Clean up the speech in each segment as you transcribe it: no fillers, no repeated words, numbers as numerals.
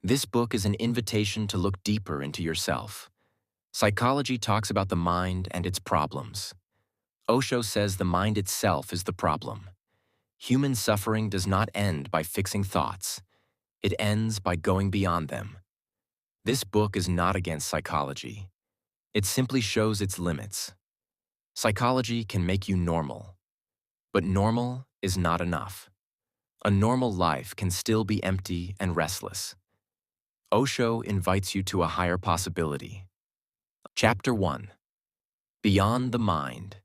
This book is an invitation to look deeper into yourself. Psychology talks about the mind and its problems. Osho says the mind itself is the problem. Human suffering does not end by fixing thoughts. It ends by going beyond them. This book is not against psychology. It simply shows its limits. Psychology can make you normal, but normal is not enough. A normal life can still be empty and restless. Osho invites you to a higher possibility. Chapter 1. Beyond the Mind.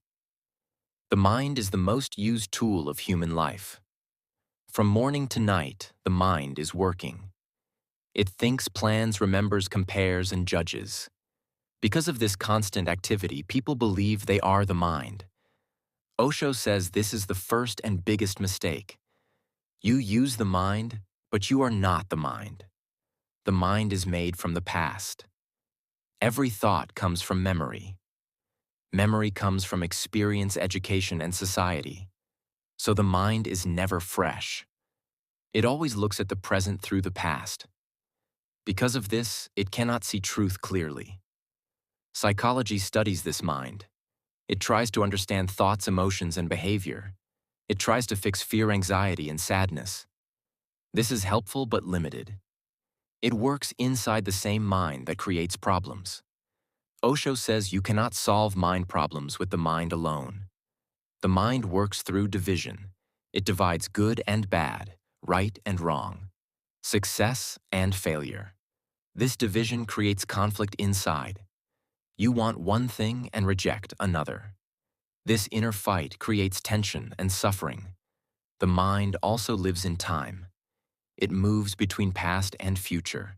The mind is the most used tool of human life. From morning to night, the mind is working. It thinks, plans, remembers, compares, and judges. Because of this constant activity, people believe they are the mind. Osho says this is the first and biggest mistake. You use the mind, but you are not the mind. The mind is made from the past. Every thought comes from memory. Memory comes from experience, education, and society. So the mind is never fresh. It always looks at the present through the past. Because of this, it cannot see truth clearly. Psychology studies this mind. It tries to understand thoughts, emotions, and behavior. It tries to fix fear, anxiety, and sadness. This is helpful but limited. It works inside the same mind that creates problems. Osho says you cannot solve mind problems with the mind alone. The mind works through division. It divides good and bad, right and wrong, success and failure. This division creates conflict inside. You want one thing and reject another. This inner fight creates tension and suffering. The mind also lives in time. It moves between past and future.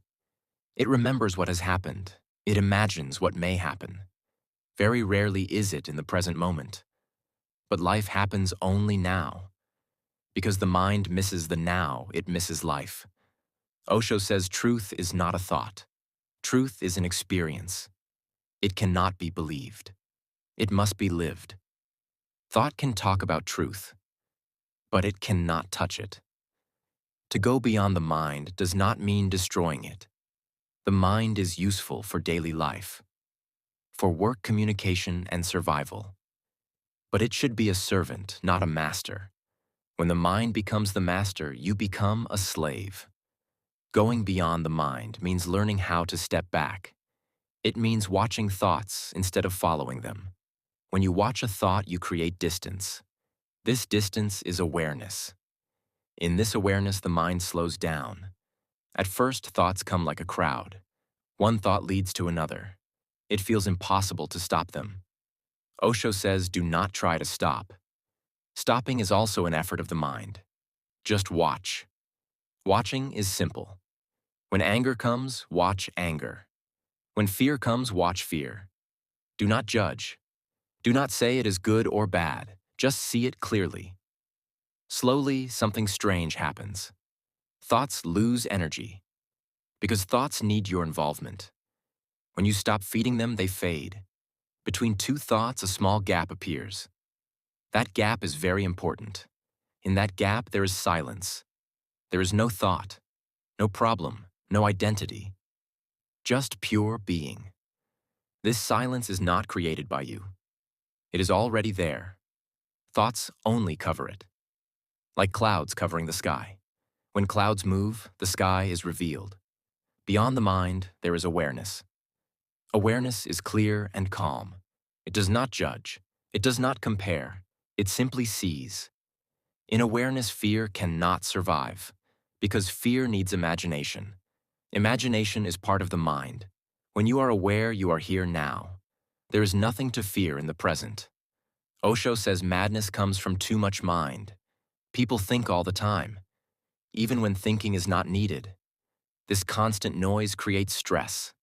It remembers what has happened. It imagines what may happen. Very rarely is it in the present moment. But life happens only now. Because the mind misses the now, it misses life. Osho says truth is not a thought. Truth is an experience. It cannot be believed. It must be lived. Thought can talk about truth, but it cannot touch it. To go beyond the mind does not mean destroying it. The mind is useful for daily life, for work, communication, and survival. But it should be a servant, not a master. When the mind becomes the master, you become a slave. Going beyond the mind means learning how to step back. It means watching thoughts instead of following them. When you watch a thought, you create distance. This distance is awareness. In this awareness, the mind slows down. At first, thoughts come like a crowd. One thought leads to another. It feels impossible to stop them. Osho says, do not try to stop. Stopping is also an effort of the mind. Just watch. Watching is simple. When anger comes, watch anger. When fear comes, watch fear. Do not judge. Do not say it is good or bad. Just see it clearly. Slowly, something strange happens. Thoughts lose energy. Because thoughts need your involvement. When you stop feeding them, they fade. Between two thoughts, a small gap appears. That gap is very important. In that gap, there is silence. There is no thought, no problem, no identity. Just pure being. This silence is not created by you. It is already there. Thoughts only cover it. Like clouds covering the sky. When clouds move, the sky is revealed. Beyond the mind, there is awareness. Awareness is clear and calm. It does not judge. It does not compare. It simply sees. In awareness, fear cannot survive, because fear needs imagination. Imagination is part of the mind. When you are aware, you are here now. There is nothing to fear in the present. Osho says madness comes from too much mind. People think all the time, even when thinking is not needed. This constant noise creates stress.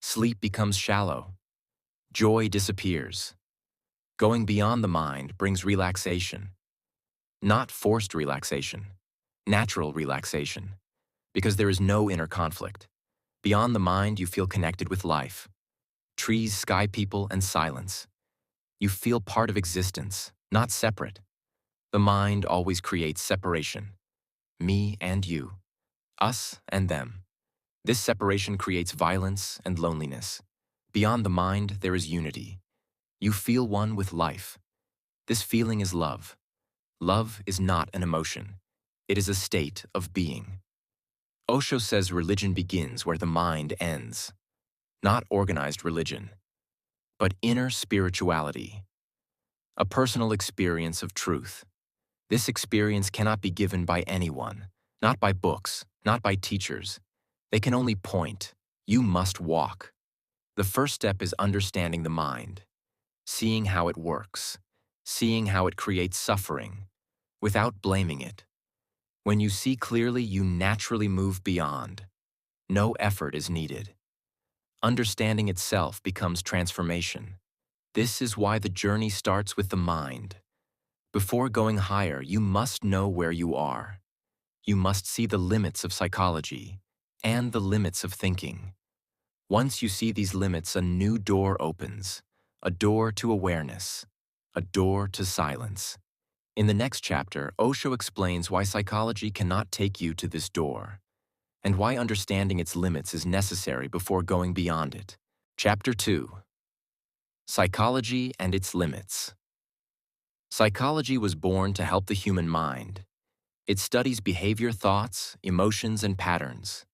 Sleep becomes shallow. Joy disappears. Going beyond the mind brings relaxation. Not forced relaxation, natural relaxation. Because there is no inner conflict. Beyond the mind, you feel connected with life. Trees, sky, people, and silence. You feel part of existence, not separate. The mind always creates separation. Me and you. Us and them. This separation creates violence and loneliness. Beyond the mind, there is unity. You feel one with life. This feeling is love. Love is not an emotion. It is a state of being. Osho says religion begins where the mind ends. Not organized religion, but inner spirituality. A personal experience of truth. This experience cannot be given by anyone, not by books, not by teachers. They can only point. You must walk. The first step is understanding the mind, seeing how it works, seeing how it creates suffering, without blaming it. When you see clearly, you naturally move beyond. No effort is needed. Understanding itself becomes transformation. This is why the journey starts with the mind. Before going higher, you must know where you are. You must see the limits of psychology and the limits of thinking. Once you see these limits, a new door opens, a door to awareness, a door to silence. In the next chapter, Osho explains why psychology cannot take you to this door, and why understanding its limits is necessary before going beyond it. Chapter 2. Psychology and its limits. Psychology was born to help the human mind. It studies behavior, thoughts, emotions, and patterns.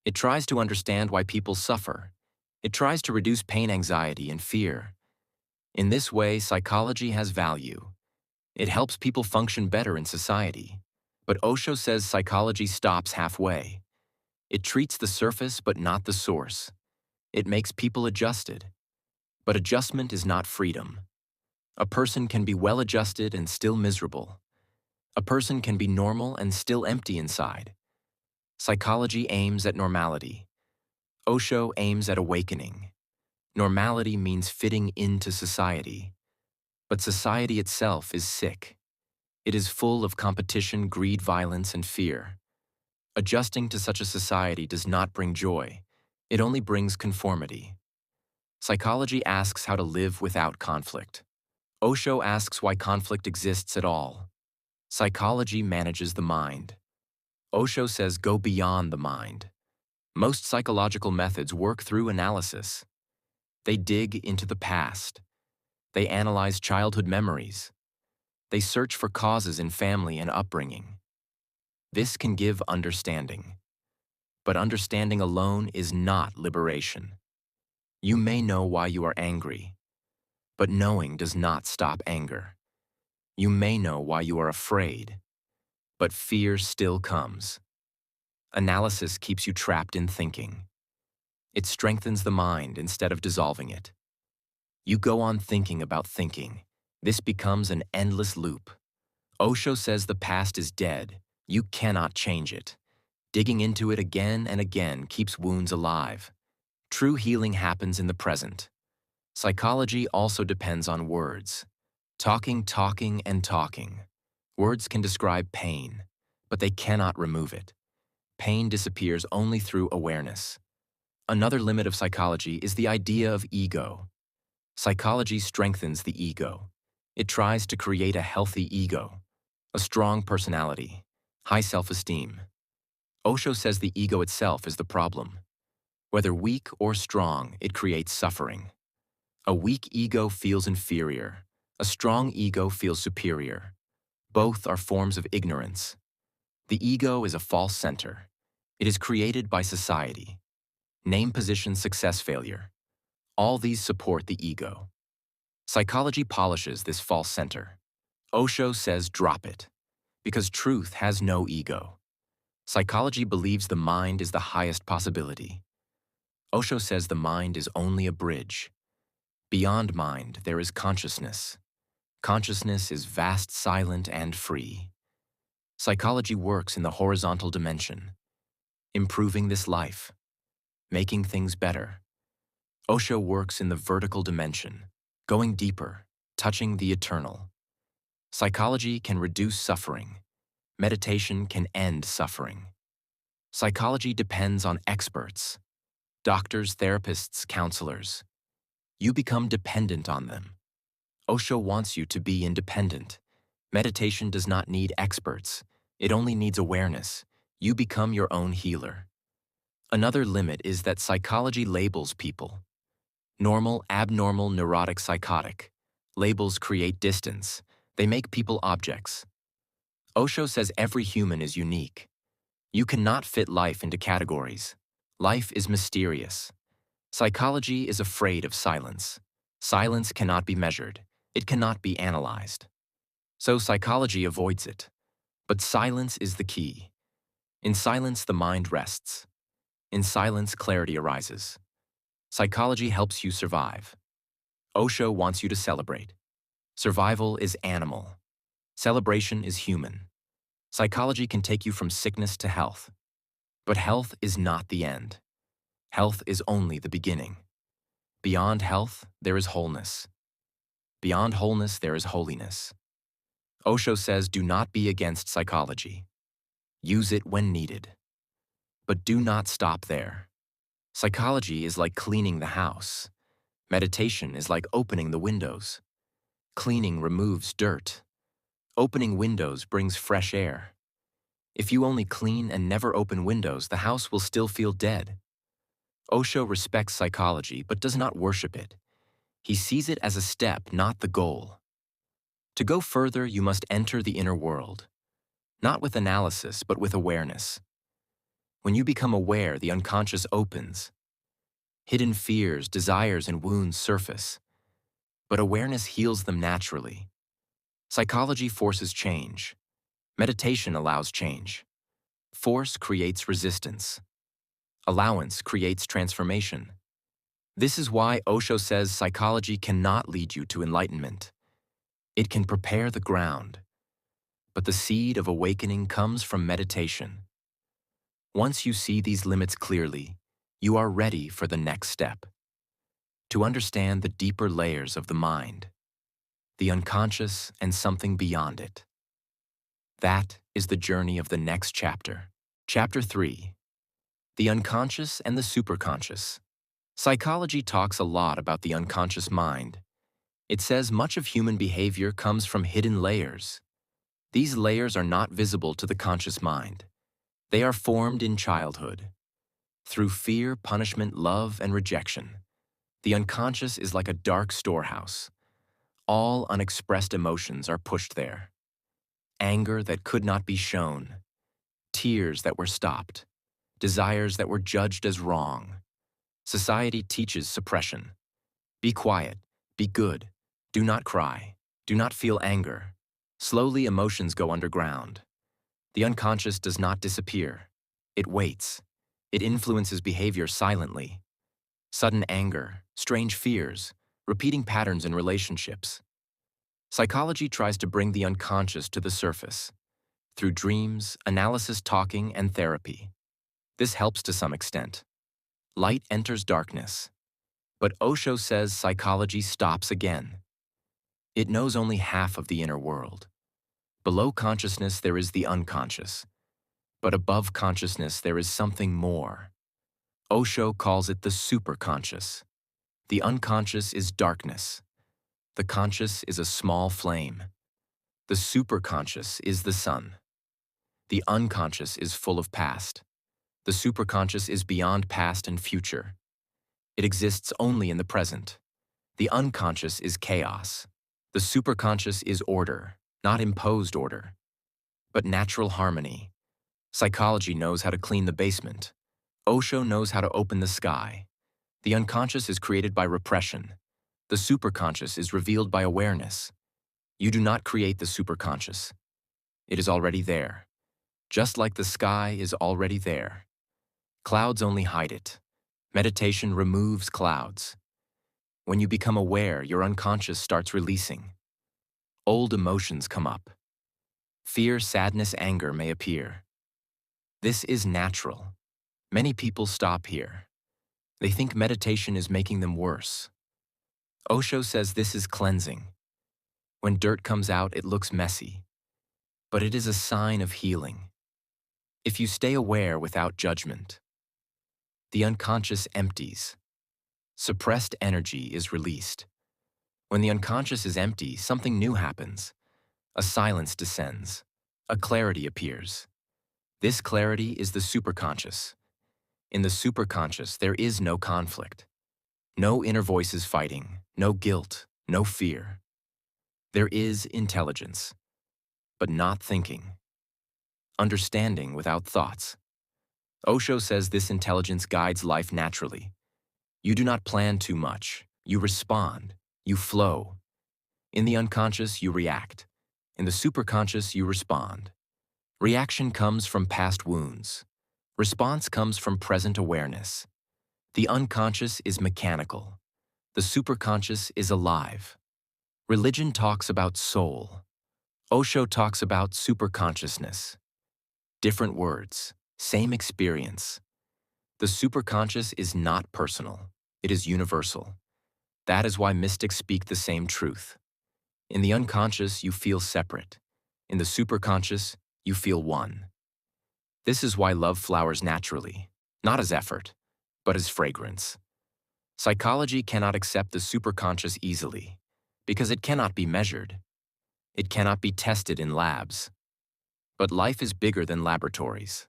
It tries to understand why people suffer. It tries to reduce pain, anxiety, and fear. In this way, psychology has value. It helps people function better in society. But Osho says psychology stops halfway. It treats the surface but not the source. It makes people adjusted. But adjustment is not freedom. A person can be well-adjusted and still miserable. A person can be normal and still empty inside. Psychology aims at normality. Osho aims at awakening. Normality means fitting into society. But society itself is sick. It is full of competition, greed, violence, and fear. Adjusting to such a society does not bring joy. It only brings conformity. Psychology asks how to live without conflict. Osho asks why conflict exists at all. Psychology manages the mind. Osho says go beyond the mind. Most psychological methods work through analysis. They dig into the past. They analyze childhood memories. They search for causes in family and upbringing. This can give understanding. But understanding alone is not liberation. You may know why you are angry, but knowing does not stop anger. You may know why you are afraid, but fear still comes. Analysis keeps you trapped in thinking. It strengthens the mind instead of dissolving it. You go on thinking about thinking. This becomes an endless loop. Osho says the past is dead. You cannot change it. Digging into it again and again keeps wounds alive. True healing happens in the present. Psychology also depends on words. Talking, talking, and talking. Words can describe pain, but they cannot remove it. Pain disappears only through awareness. Another limit of psychology is the idea of ego. Psychology strengthens the ego. It tries to create a healthy ego, a strong personality, high self-esteem. Osho says the ego itself is the problem. Whether weak or strong, it creates suffering. A weak ego feels inferior. A strong ego feels superior. Both are forms of ignorance. The ego is a false center. It is created by society. Name, position, success, failure. All these support the ego. Psychology polishes this false center. Osho says drop it, because truth has no ego. Psychology believes the mind is the highest possibility. Osho says the mind is only a bridge. Beyond mind, there is consciousness. Consciousness is vast, silent, and free. Psychology works in the horizontal dimension, improving this life, making things better. Osho works in the vertical dimension, going deeper, touching the eternal. Psychology can reduce suffering. Meditation can end suffering. Psychology depends on experts, doctors, therapists, counselors. You become dependent on them. Osho wants you to be independent. Meditation does not need experts. It only needs awareness. You become your own healer. Another limit is that psychology labels people. Normal, abnormal, neurotic, psychotic. Labels create distance. They make people objects. Osho says every human is unique. You cannot fit life into categories. Life is mysterious. Psychology is afraid of silence. Silence cannot be measured. It cannot be analyzed. So psychology avoids it. But silence is the key. In silence, the mind rests. In silence, clarity arises. Psychology helps you survive. Osho wants you to celebrate. Survival is animal. Celebration is human. Psychology can take you from sickness to health. But health is not the end. Health is only the beginning. Beyond health, there is wholeness. Beyond wholeness, there is holiness. Osho says, do not be against psychology. Use it when needed. But do not stop there. Psychology is like cleaning the house. Meditation is like opening the windows. Cleaning removes dirt. Opening windows brings fresh air. If you only clean and never open windows, the house will still feel dead. Osho respects psychology but does not worship it. He sees it as a step, not the goal. To go further, you must enter the inner world. Not with analysis, but with awareness. When you become aware, the unconscious opens. Hidden fears, desires, and wounds surface. But awareness heals them naturally. Psychology forces change. Meditation allows change. Force creates resistance. Allowance creates transformation. This is why Osho says psychology cannot lead you to enlightenment. It can prepare the ground. But the seed of awakening comes from meditation. Once you see these limits clearly, you are ready for the next step. To understand the deeper layers of the mind, the unconscious and something beyond it. That is the journey of the next chapter. Chapter 3. The unconscious and the superconscious. Psychology talks a lot about the unconscious mind. It says much of human behavior comes from hidden layers. These layers are not visible to the conscious mind. They are formed in childhood. Through fear, punishment, love, and rejection. The unconscious is like a dark storehouse. All unexpressed emotions are pushed there. Anger that could not be shown. Tears that were stopped. Desires that were judged as wrong. Society teaches suppression. Be quiet. Be good. Do not cry. Do not feel anger. Slowly, emotions go underground. The unconscious does not disappear. It waits. It influences behavior silently. Sudden anger, strange fears, repeating patterns in relationships. Psychology tries to bring the unconscious to the surface through dreams, analysis, talking, and therapy. This helps to some extent. Light enters darkness. But Osho says psychology stops again. It knows only half of the inner world. Below consciousness, there is the unconscious. But above consciousness, there is something more. Osho calls it the superconscious. The unconscious is darkness. The conscious is a small flame. The superconscious is the sun. The unconscious is full of past. The superconscious is beyond past and future. It exists only in the present. The unconscious is chaos. The superconscious is order, not imposed order, but natural harmony. Psychology knows how to clean the basement. Osho knows how to open the sky. The unconscious is created by repression. The superconscious is revealed by awareness. You do not create the superconscious. It is already there. Just like the sky is already there. Clouds only hide it. Meditation removes clouds. When you become aware, your unconscious starts releasing. Old emotions come up. Fear, sadness, anger may appear. This is natural. Many people stop here. They think meditation is making them worse. Osho says this is cleansing. When dirt comes out, it looks messy. But it is a sign of healing. If you stay aware without judgment, the unconscious empties. Suppressed energy is released. When the unconscious is empty, something new happens. A silence descends. A clarity appears. This clarity is the superconscious. In the superconscious, there is no conflict. No inner voices fighting, no guilt, no fear. There is intelligence, but not thinking. Understanding without thoughts. Osho says this intelligence guides life naturally. You do not plan too much. You respond. You flow. In the unconscious, you react. In the superconscious, you respond. Reaction comes from past wounds. Response comes from present awareness. The unconscious is mechanical. The superconscious is alive. Religion talks about soul. Osho talks about superconsciousness. Different words, same experience. The superconscious is not personal. It is universal. That is why mystics speak the same truth. In the unconscious, you feel separate. In the superconscious, you feel one. This is why love flowers naturally, not as effort, but as fragrance. Psychology cannot accept the superconscious easily, because it cannot be measured. It cannot be tested in labs. But life is bigger than laboratories.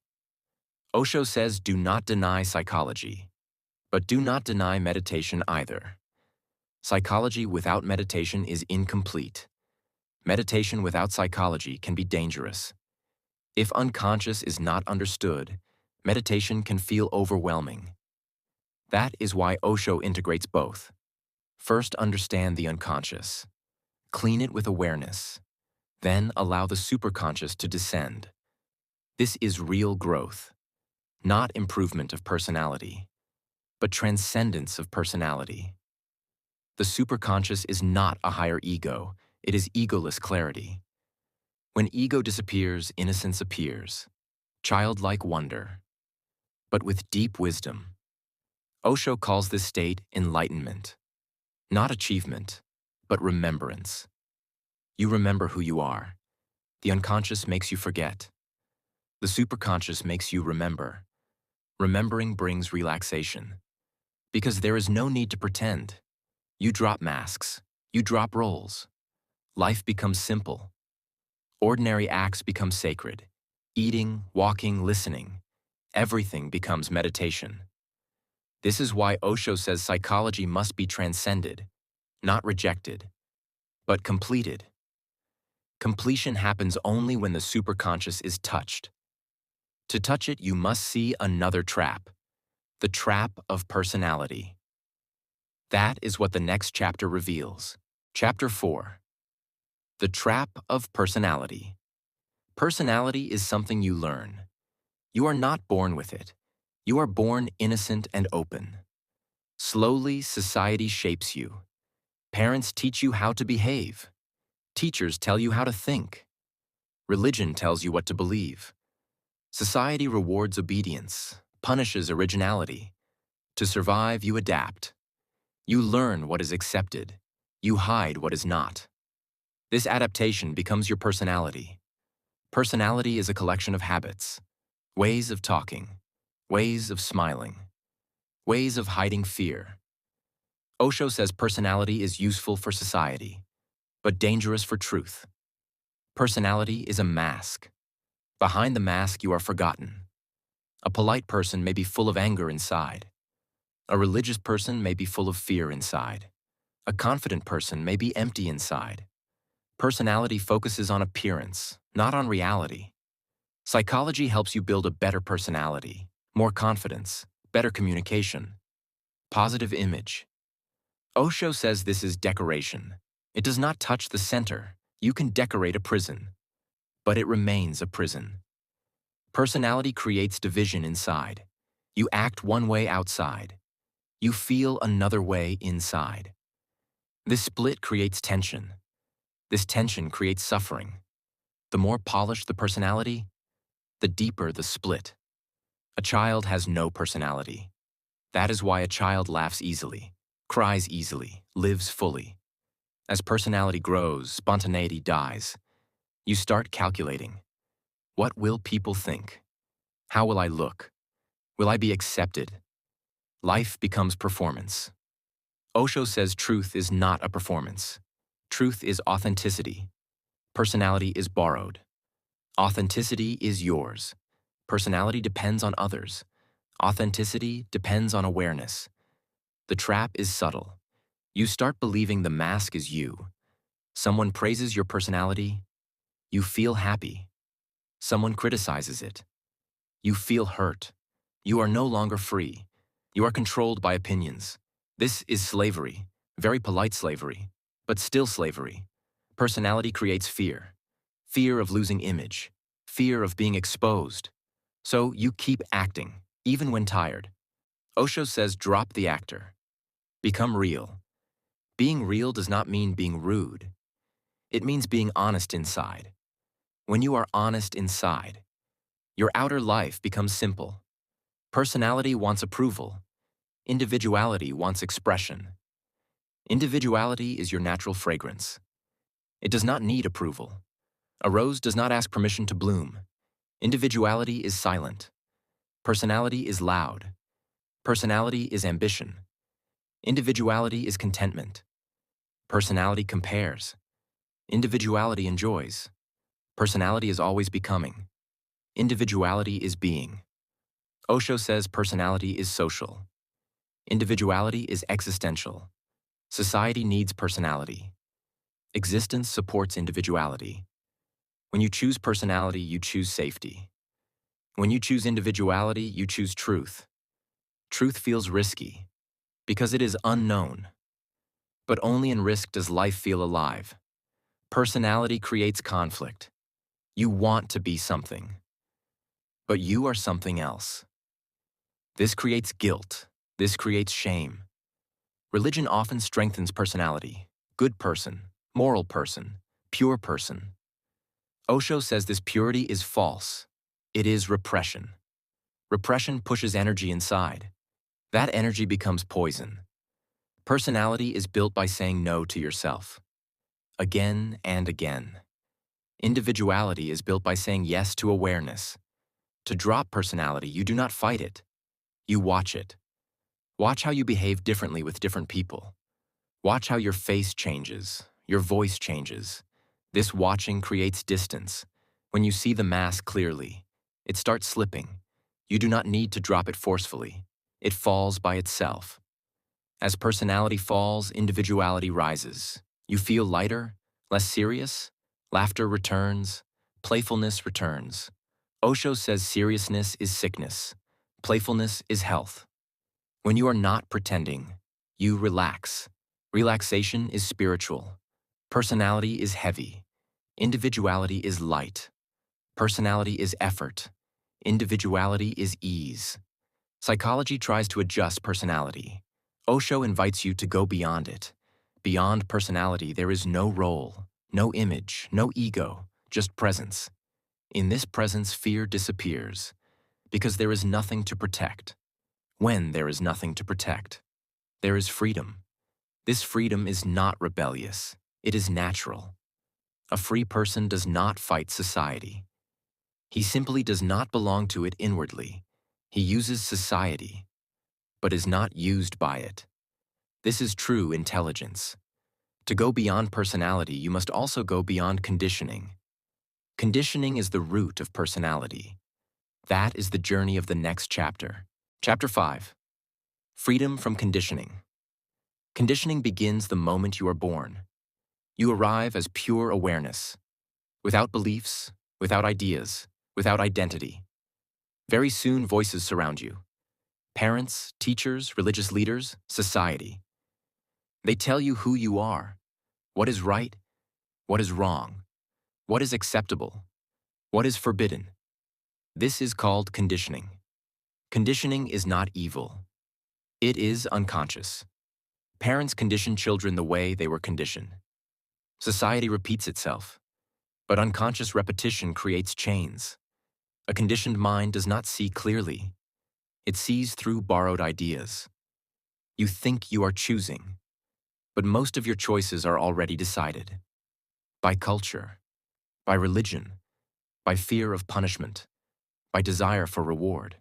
Osho says do not deny psychology, but do not deny meditation either. Psychology without meditation is incomplete. Meditation without psychology can be dangerous. If unconscious is not understood, meditation can feel overwhelming. That is why Osho integrates both. First, understand the unconscious. Clean it with awareness. Then allow the superconscious to descend. This is real growth, not improvement of personality, but transcendence of personality. The superconscious is not a higher ego, it is egoless clarity. When ego disappears, innocence appears, childlike wonder, but with deep wisdom. Osho calls this state enlightenment, not achievement, but remembrance. You remember who you are. The unconscious makes you forget. The superconscious makes you remember. Remembering brings relaxation. Because there is no need to pretend. You drop masks. You drop roles. Life becomes simple. Ordinary acts become sacred. Eating, walking, listening. Everything becomes meditation. This is why Osho says psychology must be transcended, not rejected, but completed. Completion happens only when the superconscious is touched. To touch it, you must see another trap, the trap of personality. That is what the next chapter reveals. Chapter 4. The Trap of Personality. Personality is something you learn. You are not born with it. You are born innocent and open. Slowly, society shapes you. Parents teach you how to behave. Teachers tell you how to think. Religion tells you what to believe. Society rewards obedience, punishes originality. To survive, you adapt. You learn what is accepted. You hide what is not. This adaptation becomes your personality. Personality is a collection of habits, ways of talking, ways of smiling, ways of hiding fear. Osho says personality is useful for society, but dangerous for truth. Personality is a mask. Behind the mask, you are forgotten. A polite person may be full of anger inside. A religious person may be full of fear inside. A confident person may be empty inside. Personality focuses on appearance, not on reality. Psychology helps you build a better personality, more confidence, better communication, positive image. Osho says this is decoration. It does not touch the center. You can decorate a prison, but it remains a prison. Personality creates division inside. You act one way outside. You feel another way inside. This split creates tension. This tension creates suffering. The more polished the personality, the deeper the split. A child has no personality. That is why a child laughs easily, cries easily, lives fully. As personality grows, spontaneity dies. You start calculating. What will people think? How will I look? Will I be accepted? Life becomes performance. Osho says truth is not a performance. Truth is authenticity. Personality is borrowed. Authenticity is yours. Personality depends on others. Authenticity depends on awareness. The trap is subtle. You start believing the mask is you. Someone praises your personality, you feel happy. Someone criticizes it, you feel hurt. You are no longer free. You are controlled by opinions. This is slavery, very polite slavery, but still slavery. Personality creates fear. Fear of losing image. Fear of being exposed. So you keep acting, even when tired. Osho says drop the actor. Become real. Being real does not mean being rude. It means being honest inside. When you are honest inside, your outer life becomes simple. Personality wants approval. Individuality wants expression. Individuality is your natural fragrance. It does not need approval. A rose does not ask permission to bloom. Individuality is silent. Personality is loud. Personality is ambition. Individuality is contentment. Personality compares. Individuality enjoys. Personality is always becoming. Individuality is being. Osho says personality is social. Individuality is existential. Society needs personality. Existence supports individuality. When you choose personality, you choose safety. When you choose individuality, you choose truth. Truth feels risky because it is unknown. But only in risk does life feel alive. Personality creates conflict. You want to be something, but you are something else. This creates guilt. This creates shame. Religion often strengthens personality. Good person, moral person, pure person. Osho says this purity is false. It is repression. Repression pushes energy inside. That energy becomes poison. Personality is built by saying no to yourself. Again and again. Individuality is built by saying yes to awareness. To drop personality, you do not fight it. You watch it. Watch how you behave differently with different people. Watch how your face changes, your voice changes. This watching creates distance. When you see the mask clearly, it starts slipping. You do not need to drop it forcefully. It falls by itself. As personality falls, individuality rises. You feel lighter, less serious. Laughter returns. Playfulness returns. Osho says seriousness is sickness. Playfulness is health. When you are not pretending, you relax. Relaxation is spiritual. Personality is heavy. Individuality is light. Personality is effort. Individuality is ease. Psychology tries to adjust personality. Osho invites you to go beyond it. Beyond personality, there is no role, no image, no ego, just presence. In this presence, fear disappears, because there is nothing to protect. When there is nothing to protect, there is freedom. This freedom is not rebellious. It is natural. A free person does not fight society. He simply does not belong to it inwardly. He uses society, but is not used by it. This is true intelligence. To go beyond personality, you must also go beyond conditioning. Conditioning is the root of personality. That is the journey of the next chapter. Chapter 5. Freedom from conditioning. Conditioning begins the moment you are born. You arrive as pure awareness, without beliefs, without ideas, without identity. Very soon, voices surround you. Parents, teachers, religious leaders, society. They tell you who you are, what is right, what is wrong, what is acceptable, what is forbidden. This is called conditioning. Conditioning is not evil. It is unconscious. Parents condition children the way they were conditioned. Society repeats itself, but unconscious repetition creates chains. A conditioned mind does not see clearly. It sees through borrowed ideas. You think you are choosing, but most of your choices are already decided. By culture, by religion, by fear of punishment, by desire for reward.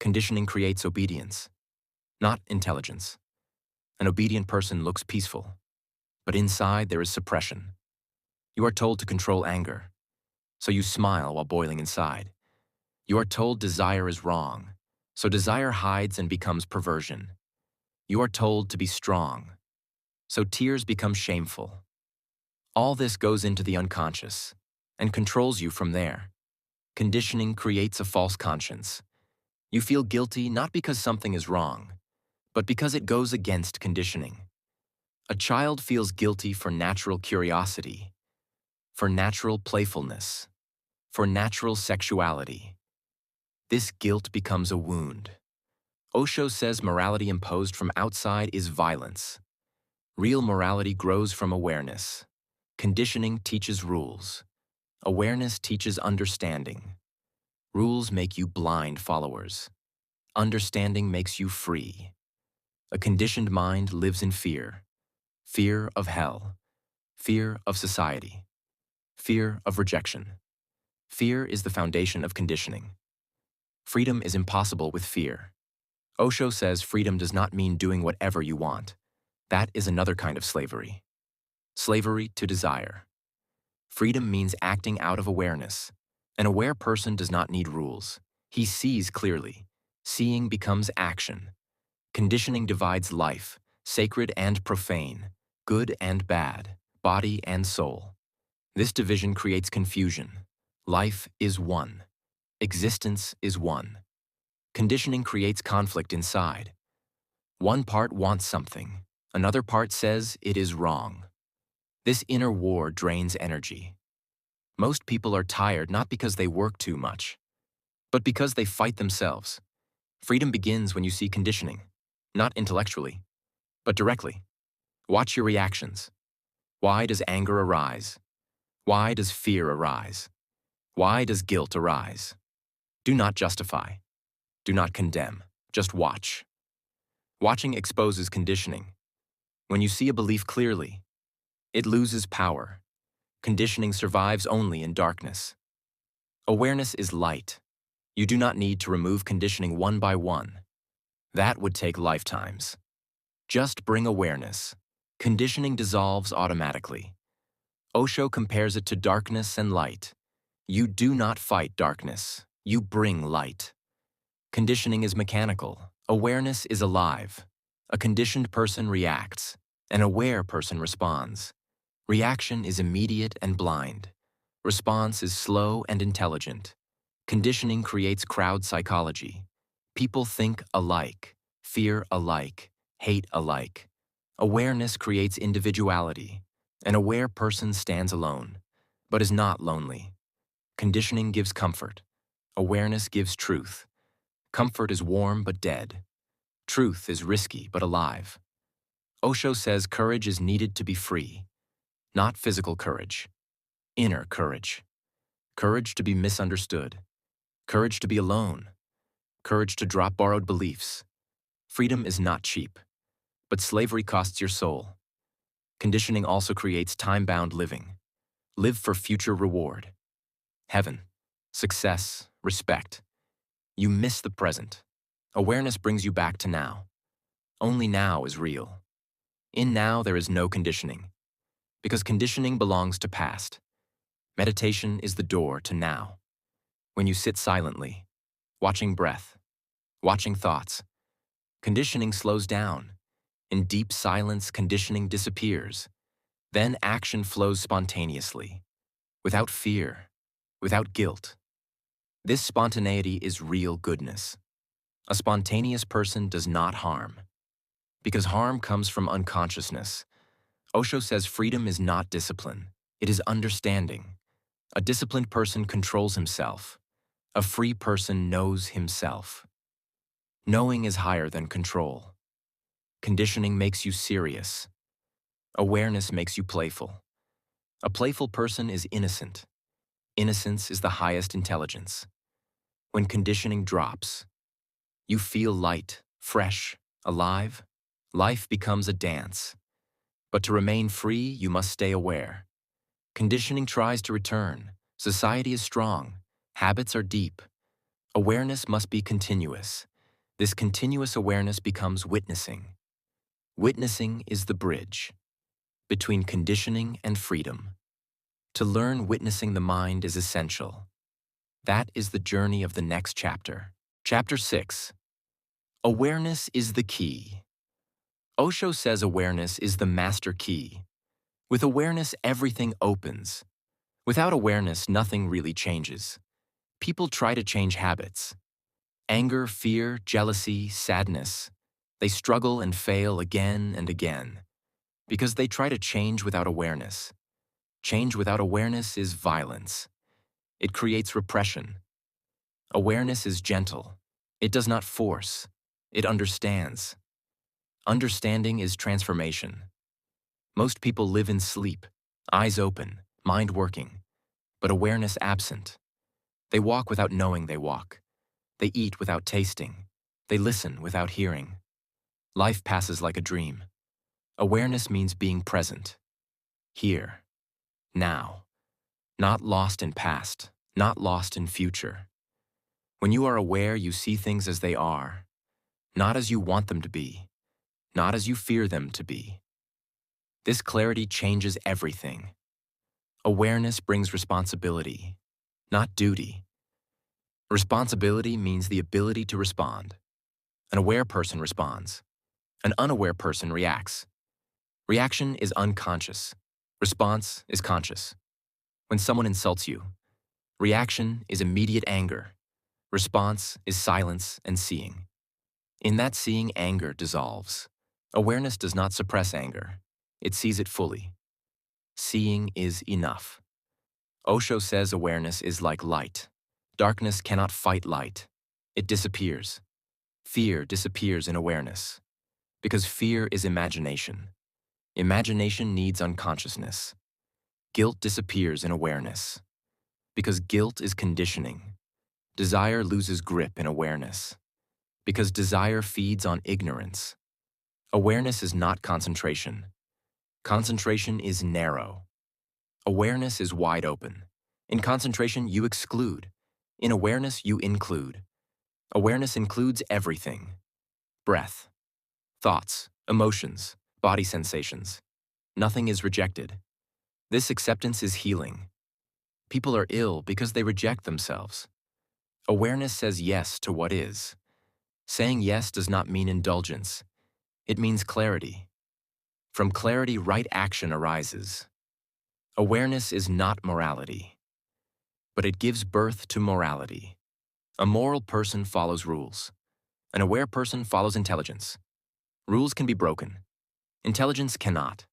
Conditioning creates obedience, not intelligence. An obedient person looks peaceful, but inside there is suppression. You are told to control anger, so you smile while boiling inside. You are told desire is wrong, So desire hides and becomes perversion. You are told to be strong, so tears become shameful. All this goes into the unconscious and controls you from there. Conditioning creates a false conscience. You feel guilty not because something is wrong, but because it goes against conditioning. A child feels guilty for natural curiosity, for natural playfulness, for natural sexuality. This guilt becomes a wound. Osho says morality imposed from outside is violence. Real morality grows from awareness. Conditioning teaches rules. Awareness teaches understanding. Rules make you blind followers. Understanding makes you free. A conditioned mind lives in fear. Fear of hell. Fear of society. Fear of rejection. Fear is the foundation of conditioning. Freedom is impossible with fear. Osho says freedom does not mean doing whatever you want. That is another kind of slavery. Slavery to desire. Freedom means acting out of awareness. An aware person does not need rules. He sees clearly. Seeing becomes action. Conditioning divides life, sacred and profane, good and bad, body and soul. This division creates confusion. Life is one. Existence is one. Conditioning creates conflict inside. One part wants something. Another part says it is wrong. This inner war drains energy. Most people are tired not because they work too much, but because they fight themselves. Freedom begins when you see conditioning, not intellectually, but directly. Watch your reactions. Why does anger arise? Why does fear arise? Why does guilt arise? Do not justify. Do not condemn. Just watch. Watching exposes conditioning. When you see a belief clearly, it loses power. Conditioning survives only in darkness. Awareness is light. You do not need to remove conditioning one by one. That would take lifetimes. Just bring awareness. Conditioning dissolves automatically. Osho compares it to darkness and light. You do not fight darkness. You bring light. Conditioning is mechanical. Awareness is alive. A conditioned person reacts. An aware person responds. Reaction is immediate and blind. Response is slow and intelligent. Conditioning creates crowd psychology. People think alike, fear alike, hate alike. Awareness creates individuality. An aware person stands alone, but is not lonely. Conditioning gives comfort. Awareness gives truth. Comfort is warm but dead. Truth is risky but alive. Osho says courage is needed to be free, not physical courage. Inner courage. Courage to be misunderstood. Courage to be alone. Courage to drop borrowed beliefs. Freedom is not cheap, but slavery costs your soul. Conditioning also creates time-bound living. Live for future reward. Heaven, success, respect. You miss the present. Awareness brings you back to now. Only now is real. In now there is no conditioning, because conditioning belongs to past. Meditation is the door to now. When you sit silently, watching breath, watching thoughts, conditioning slows down. In deep silence, conditioning disappears. Then action flows spontaneously, without fear, without guilt. This spontaneity is real goodness. A spontaneous person does not harm, because harm comes from unconsciousness. Osho says freedom is not discipline, it is understanding. A disciplined person controls himself. A free person knows himself. Knowing is higher than control. Conditioning makes you serious. Awareness makes you playful. A playful person is innocent. Innocence is the highest intelligence. When conditioning drops, you feel light, fresh, alive. Life becomes a dance. But to remain free, you must stay aware. Conditioning tries to return. Society is strong. Habits are deep. Awareness must be continuous. This continuous awareness becomes witnessing. Witnessing is the bridge between conditioning and freedom. To learn witnessing the mind is essential. That is the journey of the next chapter. Chapter 6. Awareness is the key. Osho says awareness is the master key. With awareness, everything opens. Without awareness, nothing really changes. People try to change habits. Anger, fear, jealousy, sadness. They struggle and fail again and again because they try to change without awareness. Change without awareness is violence. It creates repression. Awareness is gentle. It does not force. It understands. Understanding is transformation. Most people live in sleep, eyes open, mind working, but awareness absent. They walk without knowing they walk. They eat without tasting. They listen without hearing. Life passes like a dream. Awareness means being present. Here. Now. Not lost in past. Not lost in future. When you are aware, you see things as they are, not as you want them to be, not as you fear them to be. This clarity changes everything. Awareness brings responsibility, not duty. Responsibility means the ability to respond. An aware person responds. An unaware person reacts. Reaction is unconscious. Response is conscious. When someone insults you, reaction is immediate anger. Response is silence and seeing. In that seeing, anger dissolves. Awareness does not suppress anger. It sees it fully. Seeing is enough. Osho says awareness is like light. Darkness cannot fight light. It disappears. Fear disappears in awareness. Because fear is imagination. Imagination needs unconsciousness. Guilt disappears in awareness. Because guilt is conditioning. Desire loses grip in awareness. Because desire feeds on ignorance. Awareness is not concentration. Concentration is narrow. Awareness is wide open. In concentration, you exclude. In awareness, you include. Awareness includes everything. Breath, thoughts, emotions, body sensations. Nothing is rejected. This acceptance is healing. People are ill because they reject themselves. Awareness says yes to what is. Saying yes does not mean indulgence. It means clarity. From clarity, right action arises. Awareness is not morality, but it gives birth to morality. A moral person follows rules. An aware person follows intelligence. Rules can be broken. Intelligence cannot.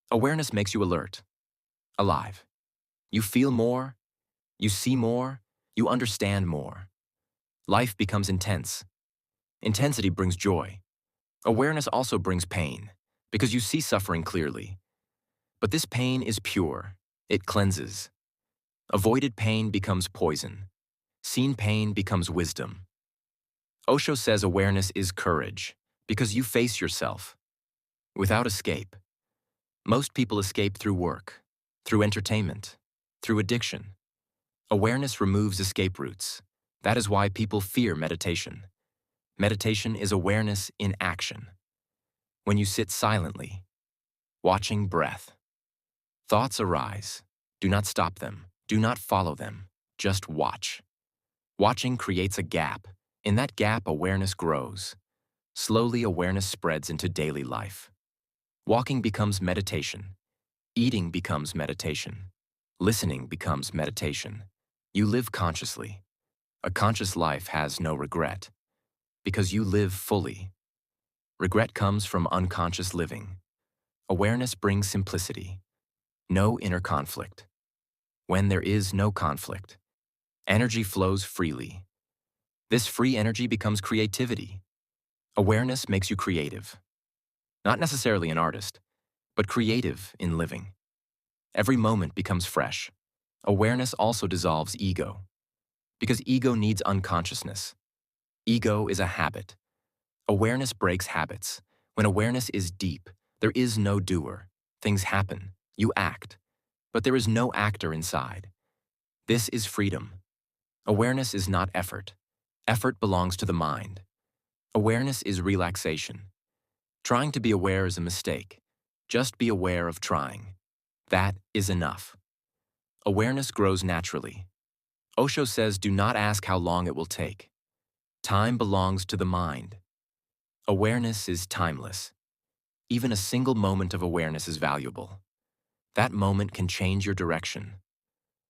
Awareness makes you alert, alive. You feel more, you see more, you understand more. Life becomes intense. Intensity brings joy. Awareness also brings pain, because you see suffering clearly. But this pain is pure. It cleanses. Avoided pain becomes poison. Seen pain becomes wisdom. Osho says awareness is courage, because you face yourself. Without escape. Most people escape through work, through entertainment, through addiction. Awareness removes escape routes. That is why people fear meditation. Meditation is awareness in action. When you sit silently, watching breath. Thoughts arise. Do not stop them. Do not follow them. Just watch. Watching creates a gap. In that gap, awareness grows. Slowly, awareness spreads into daily life. Walking becomes meditation. Eating becomes meditation. Listening becomes meditation. You live consciously. A conscious life has no regret, because you live fully. Regret comes from unconscious living. Awareness brings simplicity. No inner conflict. When there is no conflict, energy flows freely. This free energy becomes creativity. Awareness makes you creative. Not necessarily an artist, but creative in living. Every moment becomes fresh. Awareness also dissolves ego, because ego needs unconsciousness. Ego is a habit. Awareness breaks habits. When awareness is deep, there is no doer. Things happen. You act. But there is no actor inside. This is freedom. Awareness is not effort. Effort belongs to the mind. Awareness is relaxation. Trying to be aware is a mistake. Just be aware of trying. That is enough. Awareness grows naturally. Osho says, do not ask how long it will take. Time belongs to the mind. Awareness is timeless. Even a single moment of awareness is valuable. That moment can change your direction.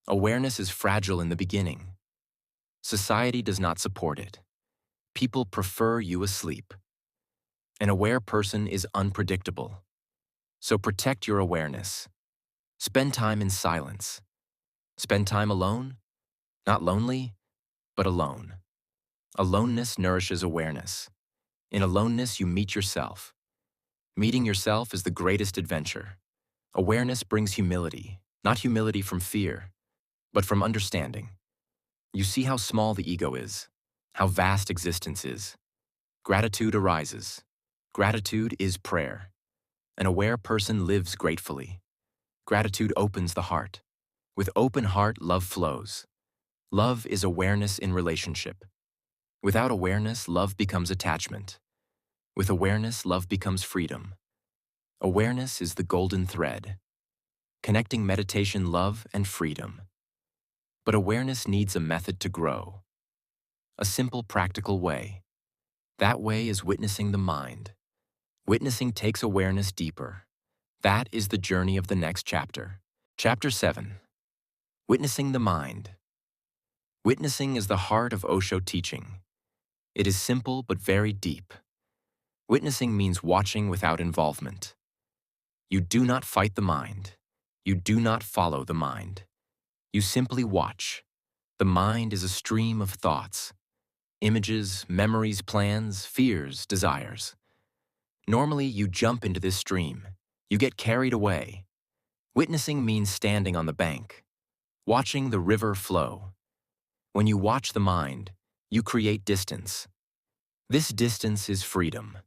Awareness is fragile in the beginning. Society does not support it. People prefer you asleep. An aware person is unpredictable. So protect your awareness. Spend time in silence. Spend time alone? Not lonely, but alone. Aloneness nourishes awareness. In aloneness, you meet yourself. Meeting yourself is the greatest adventure. Awareness brings humility, not humility from fear, but from understanding. You see how small the ego is, how vast existence is. Gratitude arises. Gratitude is prayer. An aware person lives gratefully. Gratitude opens the heart. With open heart, love flows. Love is awareness in relationship. Without awareness, love becomes attachment. With awareness, love becomes freedom. Awareness is the golden thread, connecting meditation, love, and freedom. But awareness needs a method to grow. A simple, practical way. That way is witnessing the mind. Witnessing takes awareness deeper. That is the journey of the next chapter. Chapter 7. Witnessing the mind. Witnessing is the heart of Osho teaching. It is simple but very deep. Witnessing means watching without involvement. You do not fight the mind. You do not follow the mind. You simply watch. The mind is a stream of thoughts, images, memories, plans, fears, desires. Normally, you jump into this stream. You get carried away. Witnessing means standing on the bank, watching the river flow. When you watch the mind, you create distance. This distance is freedom.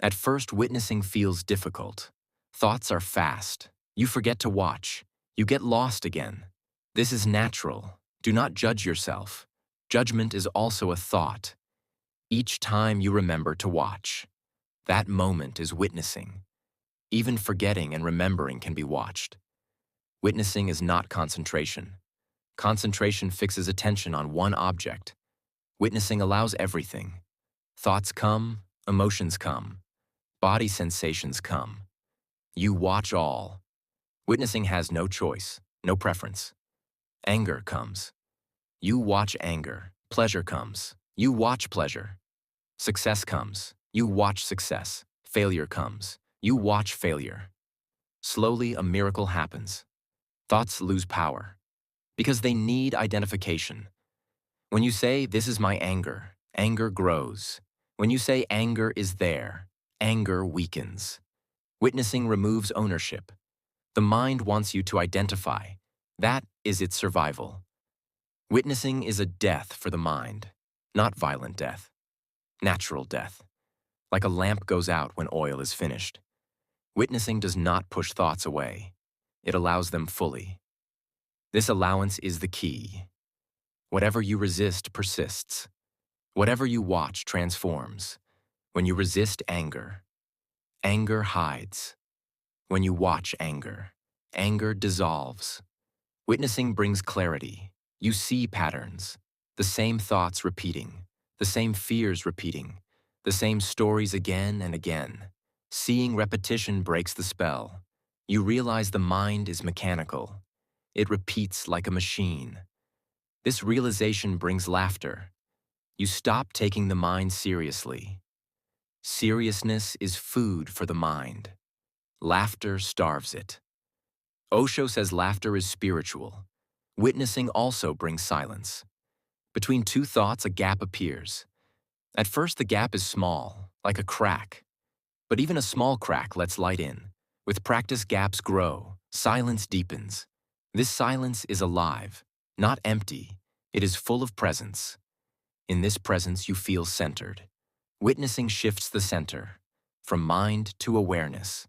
At first, witnessing feels difficult. Thoughts are fast. You forget to watch. You get lost again. This is natural. Do not judge yourself. Judgment is also a thought. Each time you remember to watch. That moment is witnessing. Even forgetting and remembering can be watched. Witnessing is not concentration. Concentration fixes attention on one object. Witnessing allows everything. Thoughts come, emotions come, body sensations come. You watch all. Witnessing has no choice, no preference. Anger comes. You watch anger. Pleasure comes. You watch pleasure. Success comes. You watch success. Failure comes. You watch failure. Slowly, a miracle happens. Thoughts lose power because they need identification. When you say, "This is my anger," anger grows. When you say, "Anger is there," anger weakens. Witnessing removes ownership. The mind wants you to identify. That is its survival. Witnessing is a death for the mind, not violent death. Natural death. Like a lamp goes out when oil is finished. Witnessing does not push thoughts away. It allows them fully. This allowance is the key. Whatever you resist persists. Whatever you watch transforms. When you resist anger, anger hides. When you watch anger, anger dissolves. Witnessing brings clarity. You see patterns, the same thoughts repeating, the same fears repeating, the same stories again and again. Seeing repetition breaks the spell. You realize the mind is mechanical. It repeats like a machine. This realization brings laughter. You stop taking the mind seriously. Seriousness is food for the mind. Laughter starves it. Osho says laughter is spiritual. Witnessing also brings silence. Between two thoughts, a gap appears. At first, the gap is small, like a crack. But even a small crack lets light in. With practice, gaps grow. Silence deepens. This silence is alive, not empty. It is full of presence. In this presence, you feel centered. Witnessing shifts the center, from mind to awareness.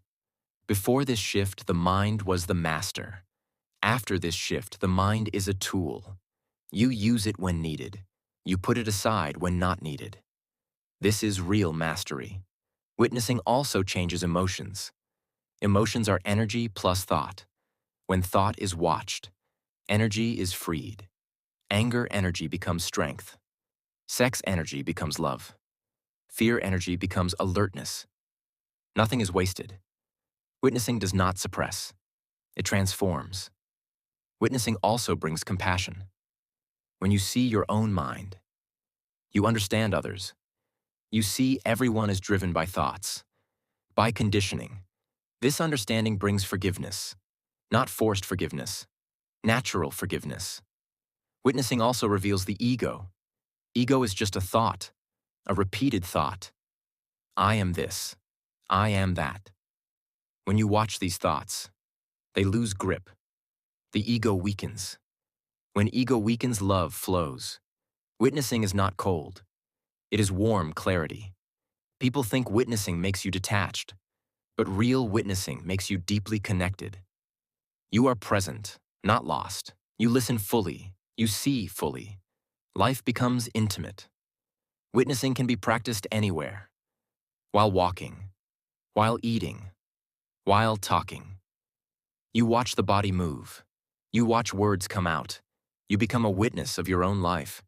Before this shift, the mind was the master. After this shift, the mind is a tool. You use it when needed. You put it aside when not needed. This is real mastery. Witnessing also changes emotions. Emotions are energy plus thought. When thought is watched, energy is freed. Anger energy becomes strength. Sex energy becomes love. Fear energy becomes alertness. Nothing is wasted. Witnessing does not suppress. It transforms. Witnessing also brings compassion. When you see your own mind, you understand others. You see everyone is driven by thoughts, by conditioning. This understanding brings forgiveness, not forced forgiveness, natural forgiveness. Witnessing also reveals the ego. Ego is just a thought, a repeated thought. I am this. I am that. When you watch these thoughts, they lose grip. The ego weakens. When ego weakens, love flows. Witnessing is not cold. It is warm clarity. People think witnessing makes you detached, but real witnessing makes you deeply connected. You are present, not lost. You listen fully. You see fully. Life becomes intimate. Witnessing can be practiced anywhere. While walking, while eating, while talking. You watch the body move. You watch words come out. You become a witness of your own life.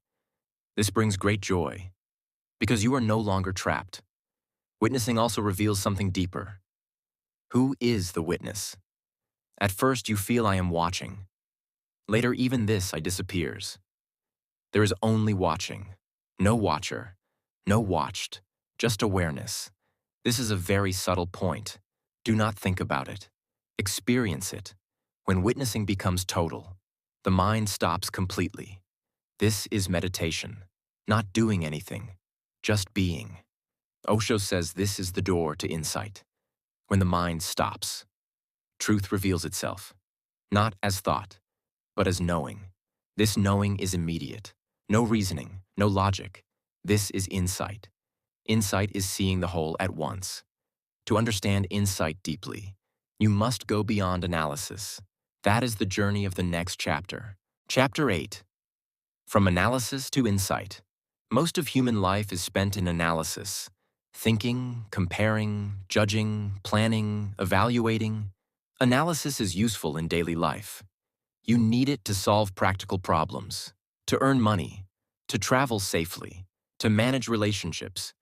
This brings great joy, because you are no longer trapped. Witnessing also reveals something deeper. Who is the witness? At first you feel I am watching. Later even this I disappears. There is only watching. No watcher. No watched. Just awareness. This is a very subtle point. Do not think about it. Experience it. When witnessing becomes total, the mind stops completely. This is meditation. Not doing anything. Just being. Osho says this is the door to insight. When the mind stops, truth reveals itself. Not as thought, but as knowing. This knowing is immediate. No reasoning, no logic. This is insight. Insight is seeing the whole at once. To understand insight deeply, you must go beyond analysis. That is the journey of the next chapter. Chapter 8. From analysis to insight. Most of human life is spent in analysis. Thinking, comparing, judging, planning, evaluating. Analysis is useful in daily life. You need it to solve practical problems, to earn money, to travel safely, to manage relationships.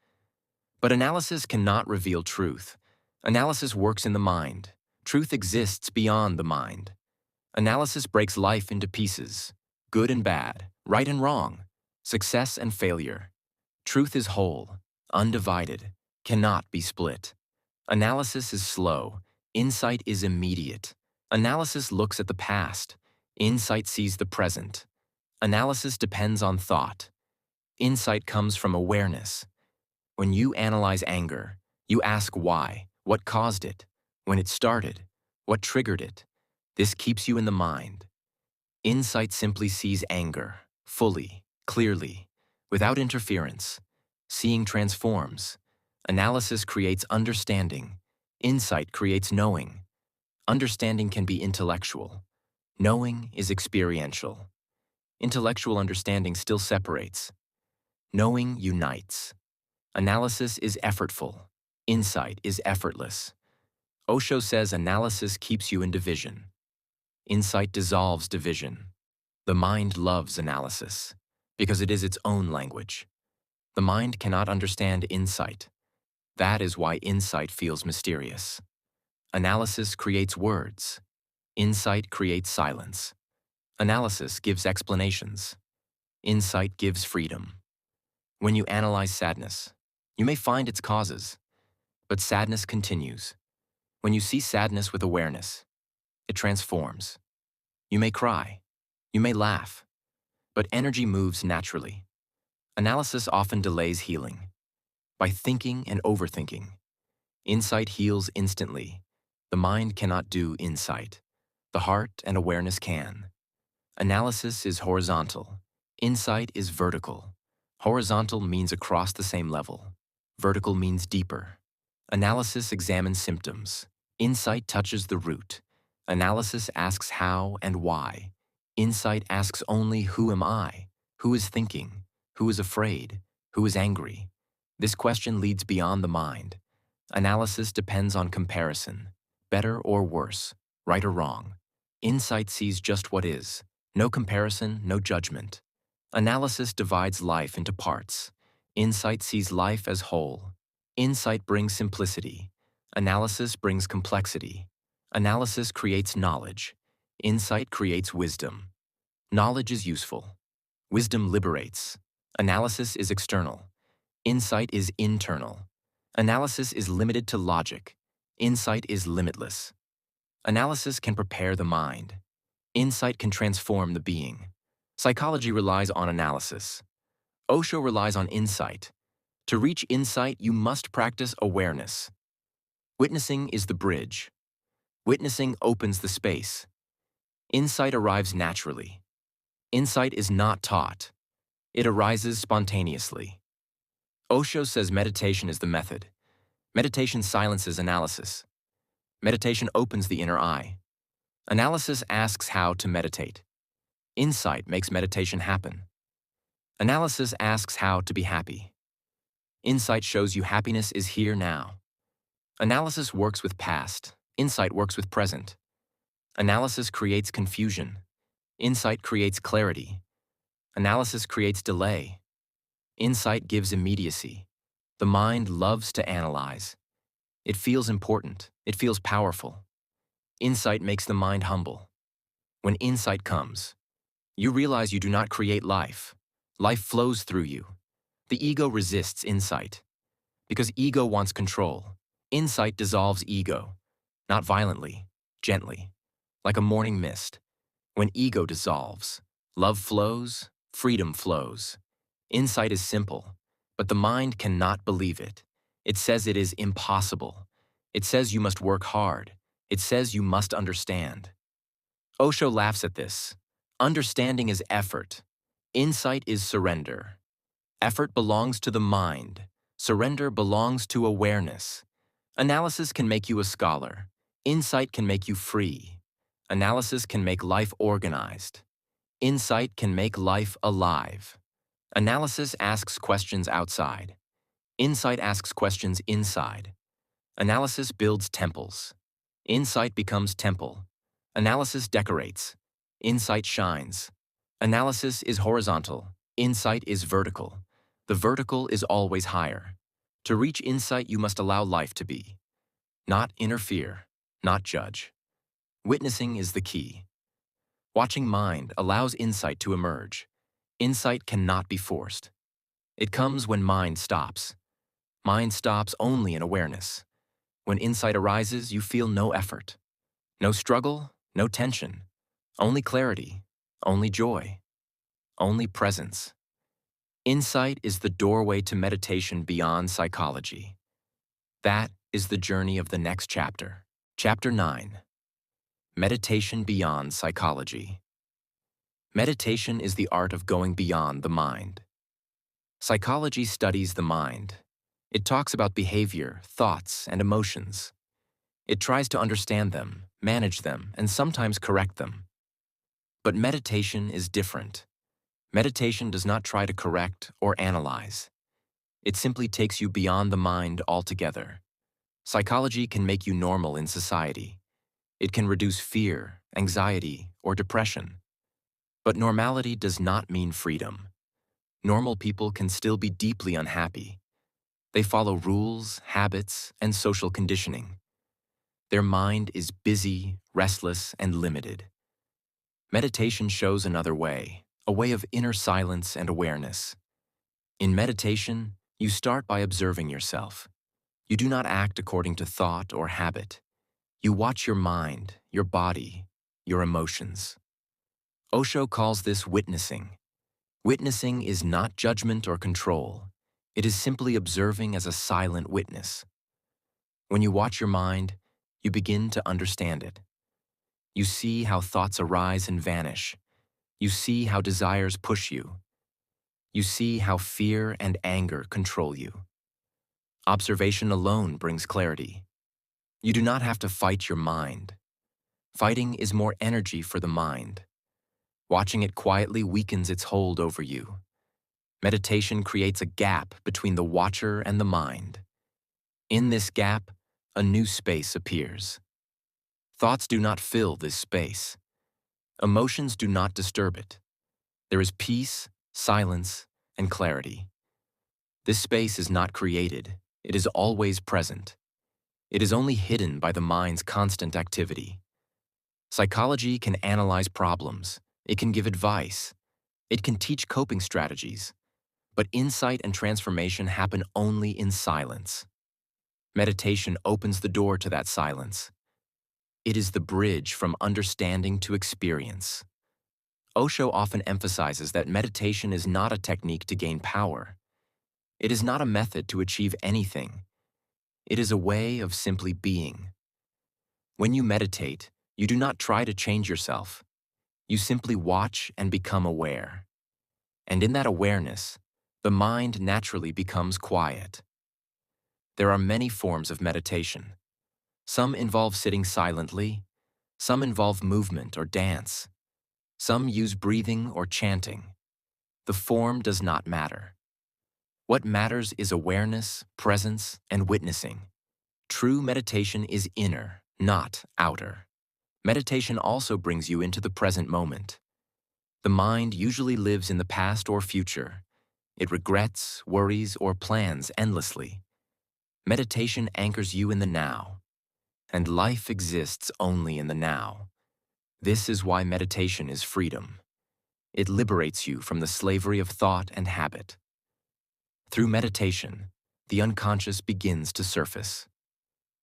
But analysis cannot reveal truth. Analysis works in the mind. Truth exists beyond the mind. Analysis breaks life into pieces, good and bad, right and wrong, success and failure. Truth is whole, undivided, cannot be split. Analysis is slow. Insight is immediate. Analysis looks at the past. Insight sees the present. Analysis depends on thought. Insight comes from awareness. When you analyze anger, you ask why, what caused it, when it started, what triggered it. This keeps you in the mind. Insight simply sees anger, fully, clearly, without interference. Seeing transforms. Analysis creates understanding. Insight creates knowing. Understanding can be intellectual. Knowing is experiential. Intellectual understanding still separates. Knowing unites. Analysis is effortful. Insight is effortless. Osho says analysis keeps you in division. Insight dissolves division. The mind loves analysis because it is its own language. The mind cannot understand insight. That is why insight feels mysterious. Analysis creates words. Insight creates silence. Analysis gives explanations. Insight gives freedom. When you analyze sadness, you may find its causes, but sadness continues. When you see sadness with awareness, it transforms. You may cry, you may laugh, but energy moves naturally. Analysis often delays healing. By thinking and overthinking, insight heals instantly. The mind cannot do insight. The heart and awareness can. Analysis is horizontal. Insight is vertical. Horizontal means across the same level. Vertical means deeper. Analysis examines symptoms. Insight touches the root. Analysis asks how and why. Insight asks only who am I? Who is thinking? Who is afraid? Who is angry? This question leads beyond the mind. Analysis depends on comparison. Better or worse, right or wrong. Insight sees just what is. No comparison, no judgment. Analysis divides life into parts. Insight sees life as whole. Insight brings simplicity. Analysis brings complexity. Analysis creates knowledge. Insight creates wisdom. Knowledge is useful. Wisdom liberates. Analysis is external. Insight is internal. Analysis is limited to logic. Insight is limitless. Analysis can prepare the mind. Insight can transform the being. Psychology relies on analysis. Osho relies on insight. To reach insight, you must practice awareness. Witnessing is the bridge. Witnessing opens the space. Insight arrives naturally. Insight is not taught. It arises spontaneously. Osho says meditation is the method. Meditation silences analysis. Meditation opens the inner eye. Analysis asks how to meditate. Insight makes meditation happen. Analysis asks how to be happy. Insight shows you happiness is here now. Analysis works with past. Insight works with present. Analysis creates confusion. Insight creates clarity. Analysis creates delay. Insight gives immediacy. The mind loves to analyze. It feels important. It feels powerful. Insight makes the mind humble. When insight comes, you realize you do not create life. Life flows through you. The ego resists insight. Because ego wants control. Insight dissolves ego. Not violently, gently. Like a morning mist. When ego dissolves, love flows, freedom flows. Insight is simple, but the mind cannot believe it. It says it is impossible. It says you must work hard. It says you must understand. Osho laughs at this. Understanding is effort. Insight is surrender. Effort belongs to the mind. Surrender belongs to awareness. Analysis can make you a scholar. Insight can make you free. Analysis can make life organized. Insight can make life alive. Analysis asks questions outside. Insight asks questions inside. Analysis builds temples. Insight becomes temple. Analysis decorates. Insight shines. Analysis is horizontal. Insight is vertical. The vertical is always higher. To reach insight, you must allow life to be. Not interfere, not judge. Witnessing is the key. Watching mind allows insight to emerge. Insight cannot be forced. It comes when mind stops. Mind stops only in awareness. When insight arises, you feel no effort. No struggle, no tension. Only clarity, only joy, only presence. Insight is the doorway to meditation beyond psychology. That is the journey of the next chapter. Chapter 9. Meditation beyond psychology. Meditation is the art of going beyond the mind. Psychology studies the mind. It talks about behavior, thoughts, and emotions. It tries to understand them, manage them, and sometimes correct them. But meditation is different. Meditation does not try to correct or analyze. It simply takes you beyond the mind altogether. Psychology can make you normal in society. It can reduce fear, anxiety, or depression. But normality does not mean freedom. Normal people can still be deeply unhappy. They follow rules, habits, and social conditioning. Their mind is busy, restless, and limited. Meditation shows another way, a way of inner silence and awareness. In meditation, you start by observing yourself. You do not act according to thought or habit. You watch your mind, your body, your emotions. Osho calls this witnessing. Witnessing is not judgment or control. It is simply observing as a silent witness. When you watch your mind, you begin to understand it. You see how thoughts arise and vanish. You see how desires push you. You see how fear and anger control you. Observation alone brings clarity. You do not have to fight your mind. Fighting is more energy for the mind. Watching it quietly weakens its hold over you. Meditation creates a gap between the watcher and the mind. In this gap, a new space appears. Thoughts do not fill this space. Emotions do not disturb it. There is peace, silence, and clarity. This space is not created, it is always present. It is only hidden by the mind's constant activity. Psychology can analyze problems, it can give advice, it can teach coping strategies, but insight and transformation happen only in silence. Meditation opens the door to that silence. It is the bridge from understanding to experience. Osho often emphasizes that meditation is not a technique to gain power. It is not a method to achieve anything. It is a way of simply being. When you meditate, you do not try to change yourself. You simply watch and become aware. And in that awareness, the mind naturally becomes quiet. There are many forms of meditation. Some involve sitting silently, some involve movement or dance, some use breathing or chanting. The form does not matter. What matters is awareness, presence, and witnessing. True meditation is inner, not outer. Meditation also brings you into the present moment. The mind usually lives in the past or future. It regrets, worries, or plans endlessly. Meditation anchors you in the now, and life exists only in the now. This is why meditation is freedom. It liberates you from the slavery of thought and habit. Through meditation, the unconscious begins to surface.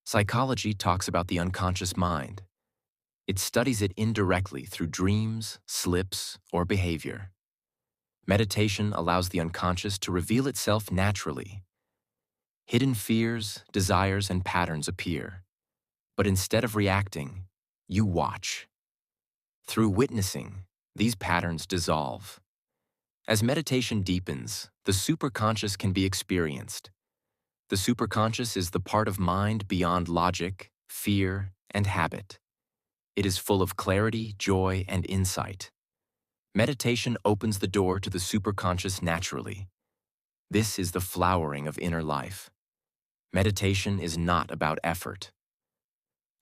Psychology talks about the unconscious mind. It studies it indirectly through dreams, slips, or behavior. Meditation allows the unconscious to reveal itself naturally. Hidden fears, desires, and patterns appear. But instead of reacting, you watch. Through witnessing, these patterns dissolve. As meditation deepens, the superconscious can be experienced. The superconscious is the part of mind beyond logic, fear, and habit. It is full of clarity, joy, and insight. Meditation opens the door to the superconscious naturally. This is the flowering of inner life. Meditation is not about effort.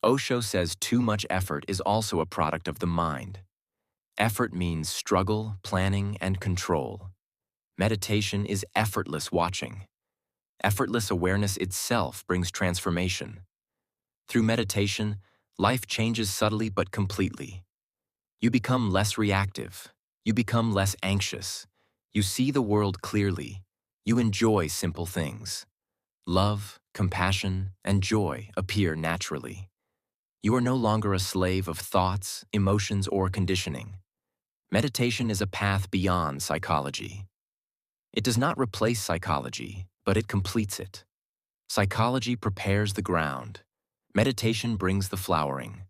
Osho says too much effort is also a product of the mind. Effort means struggle, planning, and control. Meditation is effortless watching. Effortless awareness itself brings transformation. Through meditation, life changes subtly but completely. You become less reactive. You become less anxious. You see the world clearly. You enjoy simple things. Love, compassion, and joy appear naturally. You are no longer a slave of thoughts, emotions, or conditioning. Meditation is a path beyond psychology. It does not replace psychology, but it completes it. Psychology prepares the ground. Meditation brings the flowering.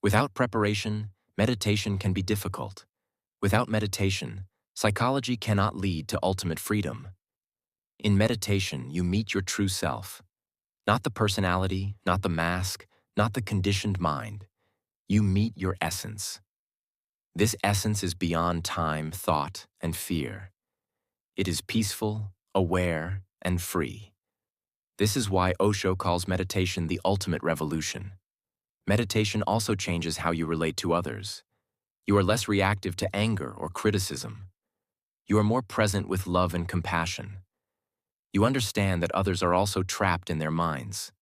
Without preparation, meditation can be difficult. Without meditation, psychology cannot lead to ultimate freedom. In meditation, you meet your true self. Not the personality, not the mask, not the conditioned mind. You meet your essence. This essence is beyond time, thought, and fear. It is peaceful, aware, and free. This is why Osho calls meditation the ultimate revolution. Meditation also changes how you relate to others. You are less reactive to anger or criticism. You are more present with love and compassion. You understand that others are also trapped in their minds.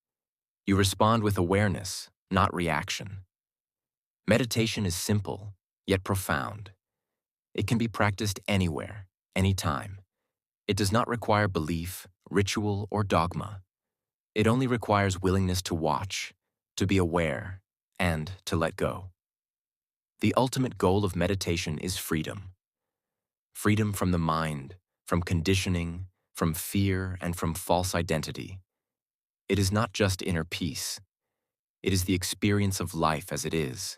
You respond with awareness, not reaction. Meditation is simple, yet profound. It can be practiced anywhere, anytime. It does not require belief, ritual, or dogma. It only requires willingness to watch, to be aware, and to let go. The ultimate goal of meditation is freedom. Freedom from the mind, from conditioning, from fear, and from false identity. It is not just inner peace. It is the experience of life as it is,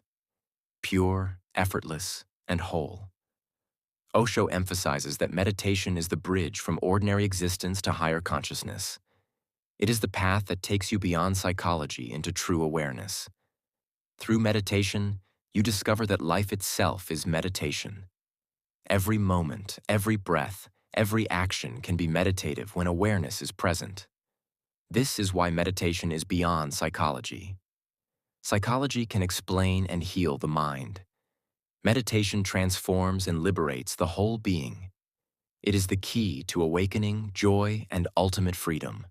pure, effortless, and whole. Osho emphasizes that meditation is the bridge from ordinary existence to higher consciousness. It is the path that takes you beyond psychology into true awareness. Through meditation, you discover that life itself is meditation. Every moment, every breath, every action can be meditative when awareness is present. This is why meditation is beyond psychology. Psychology can explain and heal the mind. Meditation transforms and liberates the whole being. It is the key to awakening, joy, and ultimate freedom.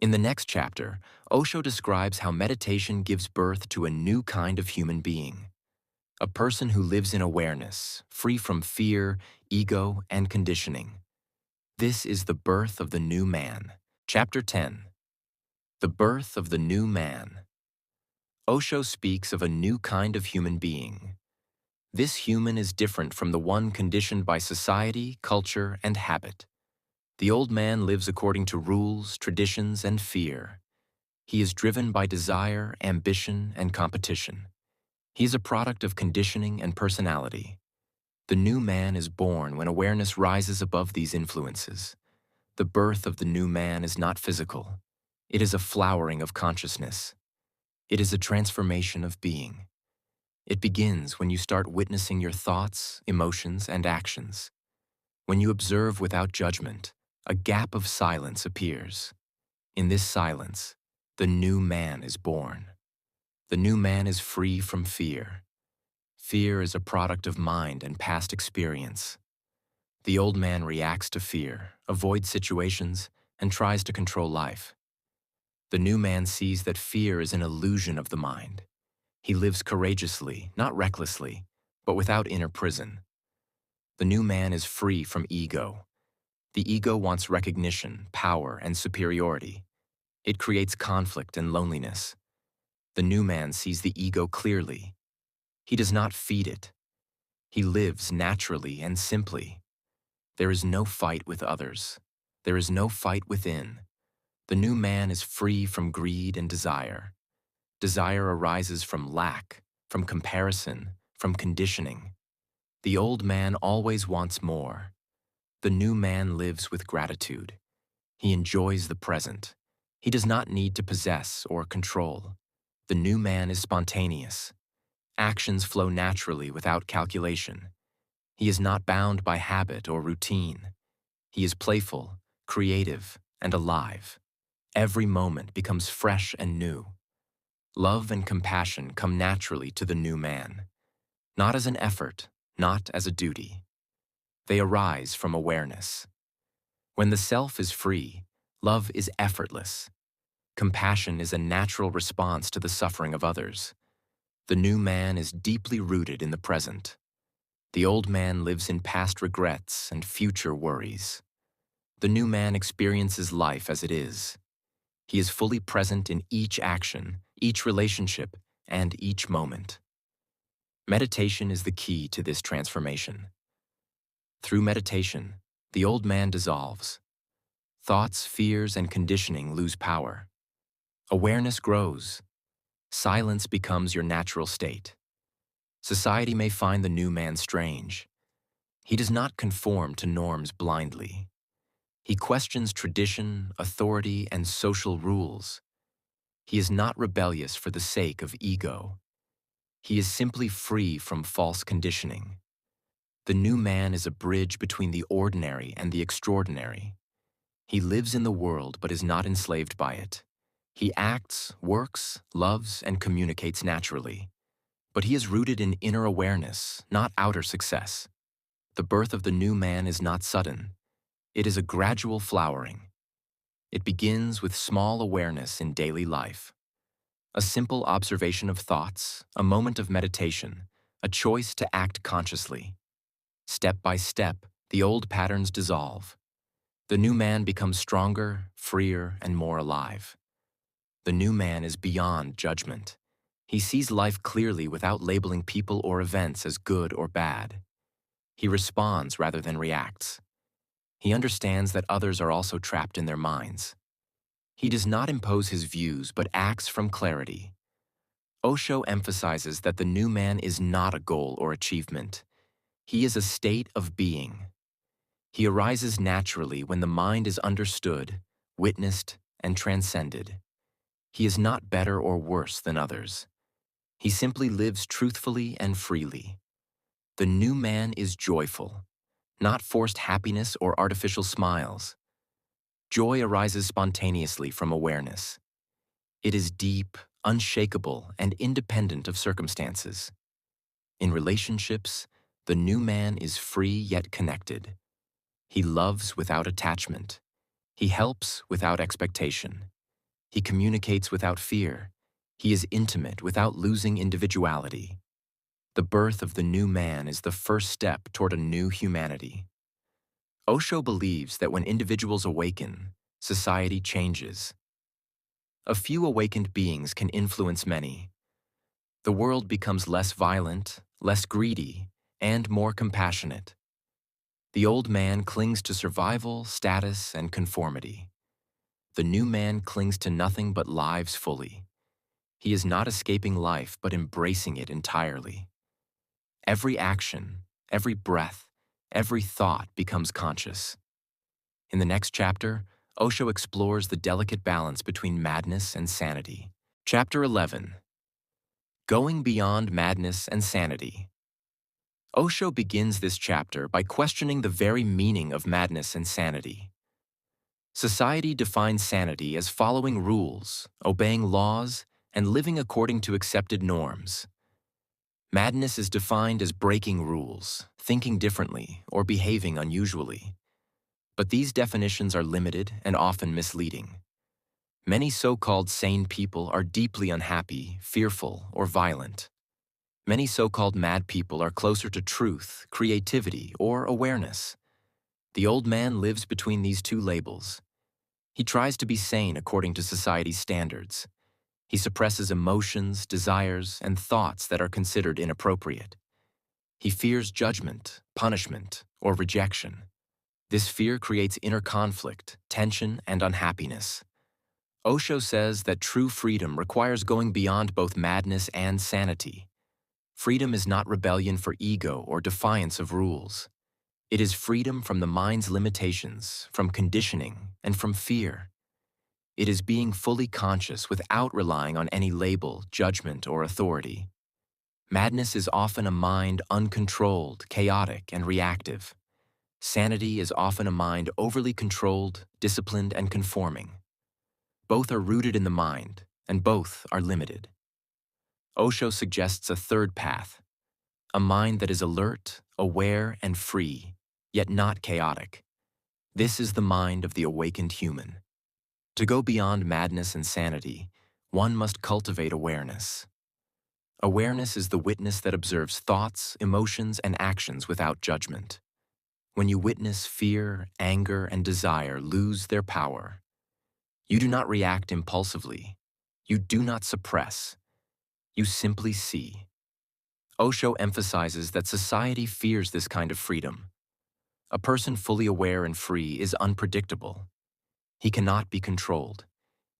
In the next chapter, Osho describes how meditation gives birth to a new kind of human being, a person who lives in awareness, free from fear, ego, and conditioning. This is the birth of the new man. Chapter 10. The birth of the new man. Osho speaks of a new kind of human being. This human is different from the one conditioned by society, culture, and habit. The old man lives according to rules, traditions, and fear. He is driven by desire, ambition, and competition. He is a product of conditioning and personality. The new man is born when awareness rises above these influences. The birth of the new man is not physical. It is a flowering of consciousness. It is a transformation of being. It begins when you start witnessing your thoughts, emotions, and actions. When you observe without judgment, a gap of silence appears. In this silence, the new man is born. The new man is free from fear. Fear is a product of mind and past experience. The old man reacts to fear, avoids situations, and tries to control life. The new man sees that fear is an illusion of the mind. He lives courageously, not recklessly, but without inner prison. The new man is free from ego. The ego wants recognition, power, and superiority. It creates conflict and loneliness. The new man sees the ego clearly. He does not feed it. He lives naturally and simply. There is no fight with others. There is no fight within. The new man is free from greed and desire. Desire arises from lack, from comparison, from conditioning. The old man always wants more. The new man lives with gratitude. He enjoys the present. He does not need to possess or control. The new man is spontaneous. Actions flow naturally without calculation. He is not bound by habit or routine. He is playful, creative, and alive. Every moment becomes fresh and new. Love and compassion come naturally to the new man, not as an effort, not as a duty. They arise from awareness. When the self is free, love is effortless. Compassion is a natural response to the suffering of others. The new man is deeply rooted in the present. The old man lives in past regrets and future worries. The new man experiences life as it is. He is fully present in each action, each relationship, and each moment. Meditation is the key to this transformation. Through meditation, the old man dissolves. Thoughts, fears, and conditioning lose power. Awareness grows. Silence becomes your natural state. Society may find the new man strange. He does not conform to norms blindly. He questions tradition, authority, and social rules. He is not rebellious for the sake of ego. He is simply free from false conditioning. The new man is a bridge between the ordinary and the extraordinary. He lives in the world but is not enslaved by it. He acts, works, loves, and communicates naturally. But he is rooted in inner awareness, not outer success. The birth of the new man is not sudden. It is a gradual flowering. It begins with small awareness in daily life. A simple observation of thoughts, a moment of meditation, a choice to act consciously. Step by step, the old patterns dissolve. The new man becomes stronger, freer, and more alive. The new man is beyond judgment. He sees life clearly without labeling people or events as good or bad. He responds rather than reacts. He understands that others are also trapped in their minds. He does not impose his views but acts from clarity. Osho emphasizes that the new man is not a goal or achievement. He is a state of being. He arises naturally when the mind is understood, witnessed, and transcended. He is not better or worse than others. He simply lives truthfully and freely. The new man is joyful, not forced happiness or artificial smiles. Joy arises spontaneously from awareness. It is deep, unshakable, and independent of circumstances. In relationships, the new man is free yet connected. He loves without attachment. He helps without expectation. He communicates without fear. He is intimate without losing individuality. The birth of the new man is the first step toward a new humanity. Osho believes that when individuals awaken, society changes. A few awakened beings can influence many. The world becomes less violent, less greedy, and more compassionate. The old man clings to survival, status, and conformity. The new man clings to nothing but lives fully. He is not escaping life, but embracing it entirely. Every action, every breath, every thought becomes conscious. In the next chapter, Osho explores the delicate balance between madness and sanity. Chapter 11. Going Beyond Madness and Sanity. Osho begins this chapter by questioning the very meaning of madness and sanity. Society defines sanity as following rules, obeying laws, and living according to accepted norms. Madness is defined as breaking rules, thinking differently, or behaving unusually. But these definitions are limited and often misleading. Many so-called sane people are deeply unhappy, fearful, or violent. Many so-called mad people are closer to truth, creativity, or awareness. The old man lives between these two labels. He tries to be sane according to society's standards. He suppresses emotions, desires, and thoughts that are considered inappropriate. He fears judgment, punishment, or rejection. This fear creates inner conflict, tension, and unhappiness. Osho says that true freedom requires going beyond both madness and sanity. Freedom is not rebellion for ego or defiance of rules. It is freedom from the mind's limitations, from conditioning, and from fear. It is being fully conscious without relying on any label, judgment, or authority. Madness is often a mind uncontrolled, chaotic, and reactive. Sanity is often a mind overly controlled, disciplined, and conforming. Both are rooted in the mind, and both are limited. Osho suggests a third path, a mind that is alert, aware, and free, yet not chaotic. This is the mind of the awakened human. To go beyond madness and sanity, one must cultivate awareness. Awareness is the witness that observes thoughts, emotions, and actions without judgment. When you witness fear, anger, and desire lose their power, you do not react impulsively. You do not suppress. You simply see. Osho emphasizes that society fears this kind of freedom. A person fully aware and free is unpredictable. He cannot be controlled.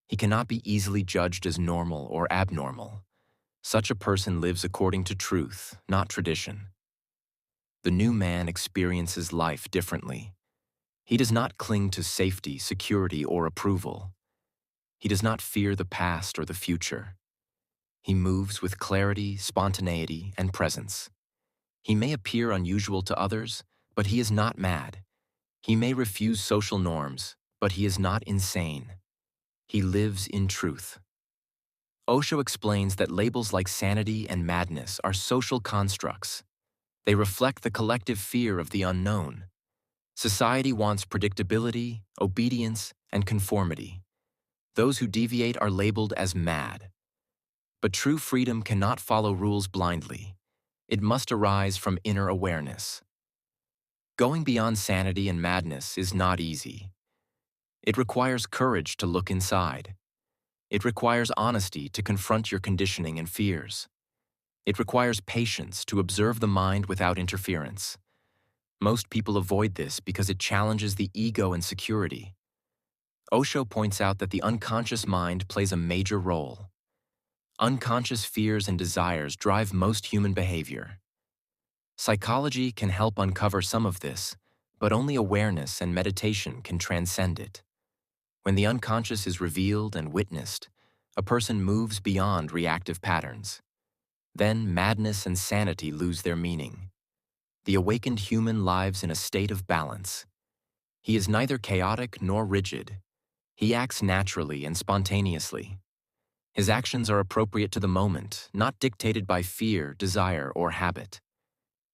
He cannot be easily judged as normal or abnormal. Such a person lives according to truth, not tradition. The new man experiences life differently. He does not cling to safety, security, or approval. He does not fear the past or the future. He moves with clarity, spontaneity, and presence. He may appear unusual to others, but he is not mad. He may refuse social norms, but he is not insane. He lives in truth. Osho explains that labels like sanity and madness are social constructs. They reflect the collective fear of the unknown. Society wants predictability, obedience, and conformity. Those who deviate are labeled as mad. But true freedom cannot follow rules blindly. It must arise from inner awareness. Going beyond sanity and madness is not easy. It requires courage to look inside. It requires honesty to confront your conditioning and fears. It requires patience to observe the mind without interference. Most people avoid this because it challenges the ego and security. Osho points out that the unconscious mind plays a major role. Unconscious fears and desires drive most human behavior. Psychology can help uncover some of this, but only awareness and meditation can transcend it. When the unconscious is revealed and witnessed, a person moves beyond reactive patterns. Then madness and sanity lose their meaning. The awakened human lives in a state of balance. He is neither chaotic nor rigid. He acts naturally and spontaneously. His actions are appropriate to the moment, not dictated by fear, desire, or habit.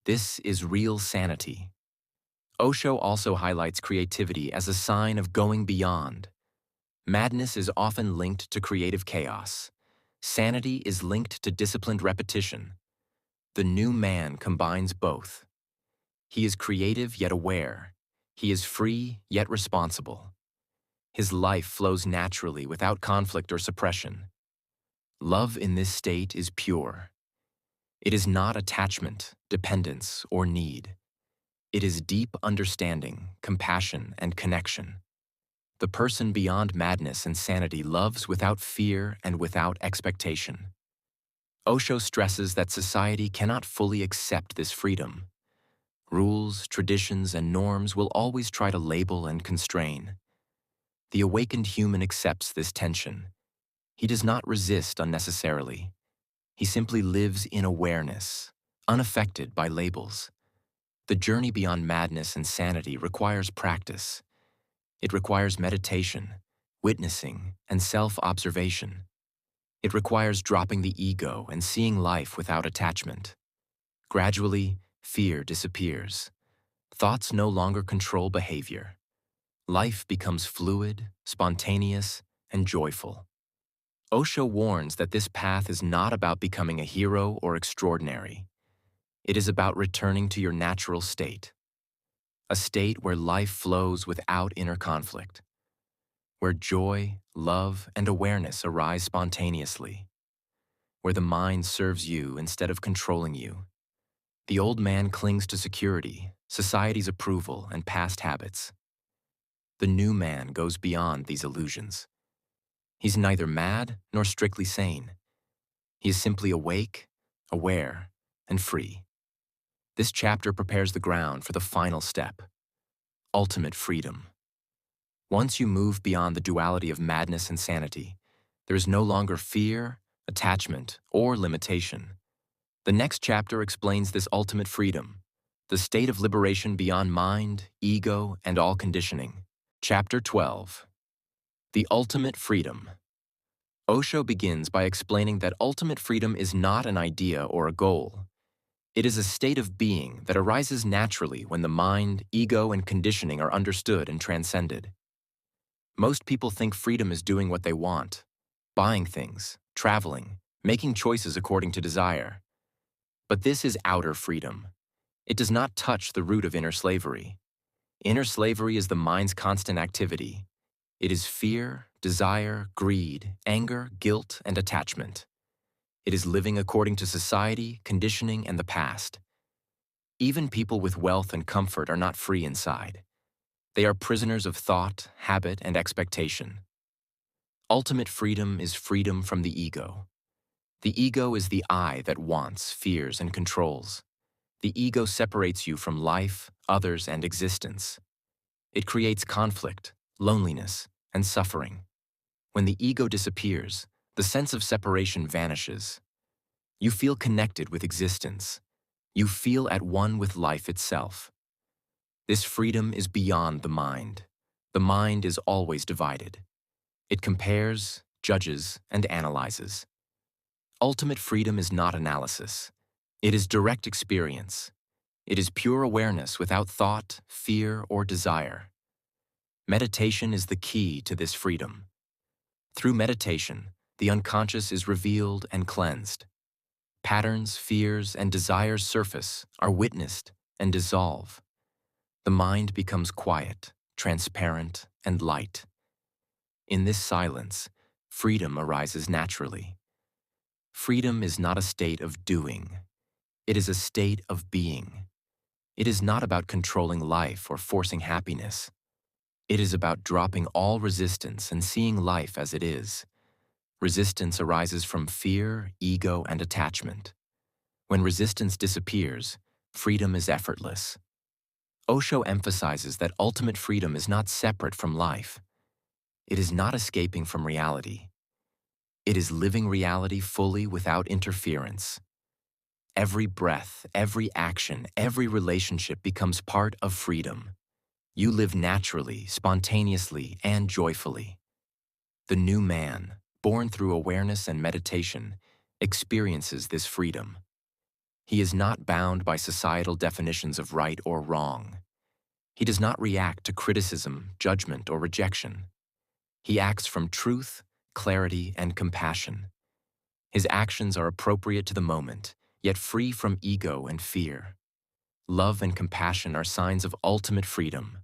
This is real sanity. Osho also highlights creativity as a sign of going beyond. Madness is often linked to creative chaos. Sanity is linked to disciplined repetition. The new man combines both. He is creative yet aware. He is free yet responsible. His life flows naturally without conflict or suppression. Love in this state is pure. It is not attachment, dependence, or need. It is deep understanding, compassion, and connection. The person beyond madness and sanity loves without fear and without expectation. Osho stresses that society cannot fully accept this freedom. Rules, traditions, and norms will always try to label and constrain. The awakened human accepts this tension. He does not resist unnecessarily. He simply lives in awareness, unaffected by labels. The journey beyond madness and sanity requires practice. It requires meditation, witnessing, and self-observation. It requires dropping the ego and seeing life without attachment. Gradually, fear disappears. Thoughts no longer control behavior. Life becomes fluid, spontaneous, and joyful. Osho warns that this path is not about becoming a hero or extraordinary. It is about returning to your natural state, a state where life flows without inner conflict, where joy, love, and awareness arise spontaneously, where the mind serves you instead of controlling you. The old man clings to security, society's approval, and past habits. The new man goes beyond these illusions. He's neither mad nor strictly sane. He is simply awake, aware, and free. This chapter prepares the ground for the final step, ultimate freedom. Once you move beyond the duality of madness and sanity, there is no longer fear, attachment, or limitation. The next chapter explains this ultimate freedom, the state of liberation beyond mind, ego, and all conditioning. Chapter 12. The Ultimate Freedom. Osho begins by explaining that ultimate freedom is not an idea or a goal. It is a state of being that arises naturally when the mind, ego, and conditioning are understood and transcended. Most people think freedom is doing what they want, buying things, traveling, making choices according to desire. But this is outer freedom. It does not touch the root of inner slavery. Inner slavery is the mind's constant activity. It is fear, desire, greed, anger, guilt, and attachment. It is living according to society, conditioning, and the past. Even people with wealth and comfort are not free inside. They are prisoners of thought, habit, and expectation. Ultimate freedom is freedom from the ego. The ego is the I that wants, fears, and controls. The ego separates you from life, others, and existence. It creates conflict, loneliness, and suffering. When the ego disappears, the sense of separation vanishes. You feel connected with existence. You feel at one with life itself. This freedom is beyond the mind. The mind is always divided. It compares, judges, and analyzes. Ultimate freedom is not analysis. It is direct experience. It is pure awareness without thought, fear, or desire. Meditation is the key to this freedom. Through meditation, the unconscious is revealed and cleansed. Patterns, fears, and desires surface, are witnessed, and dissolve. The mind becomes quiet, transparent, and light. In this silence, freedom arises naturally. Freedom is not a state of doing. It is a state of being. It is not about controlling life or forcing happiness. It is about dropping all resistance and seeing life as it is. Resistance arises from fear, ego, and attachment. When resistance disappears, freedom is effortless. Osho emphasizes that ultimate freedom is not separate from life. It is not escaping from reality. It is living reality fully without interference. Every breath, every action, every relationship becomes part of freedom. You live naturally, spontaneously, and joyfully. The new man, born through awareness and meditation, experiences this freedom. He is not bound by societal definitions of right or wrong. He does not react to criticism, judgment, or rejection. He acts from truth, clarity, and compassion. His actions are appropriate to the moment, yet free from ego and fear. Love and compassion are signs of ultimate freedom.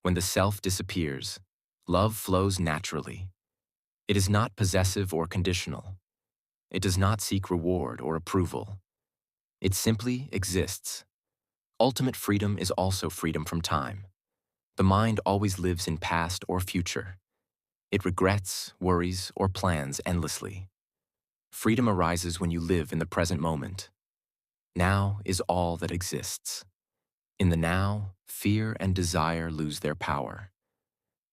When the self disappears, love flows naturally. It is not possessive or conditional. It does not seek reward or approval. It simply exists. Ultimate freedom is also freedom from time. The mind always lives in past or future. It regrets, worries, or plans endlessly. Freedom arises when you live in the present moment. Now is all that exists. In the now, fear and desire lose their power.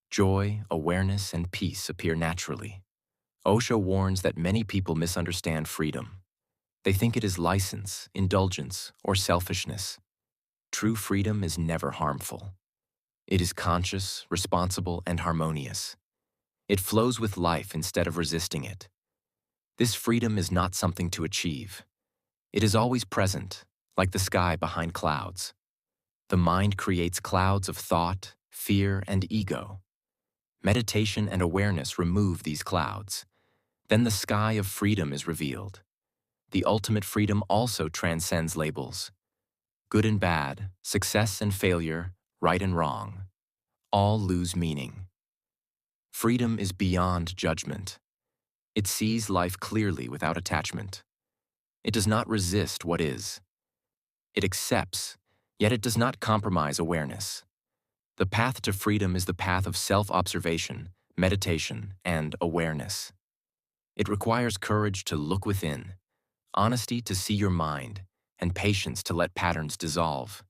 Joy, awareness, and peace appear naturally. Osho warns that many people misunderstand freedom. They think it is license, indulgence, or selfishness. True freedom is never harmful. It is conscious, responsible, and harmonious. It flows with life instead of resisting it. This freedom is not something to achieve. It is always present, like the sky behind clouds. The mind creates clouds of thought, fear, and ego. Meditation and awareness remove these clouds. Then the sky of freedom is revealed. The ultimate freedom also transcends labels. Good and bad, success and failure, right and wrong, all lose meaning. Freedom is beyond judgment. It sees life clearly without attachment. It does not resist what is. It accepts, yet it does not compromise awareness. The path to freedom is the path of self-observation, meditation, and awareness. It requires courage to look within, honesty to see your mind, and patience to let patterns dissolve.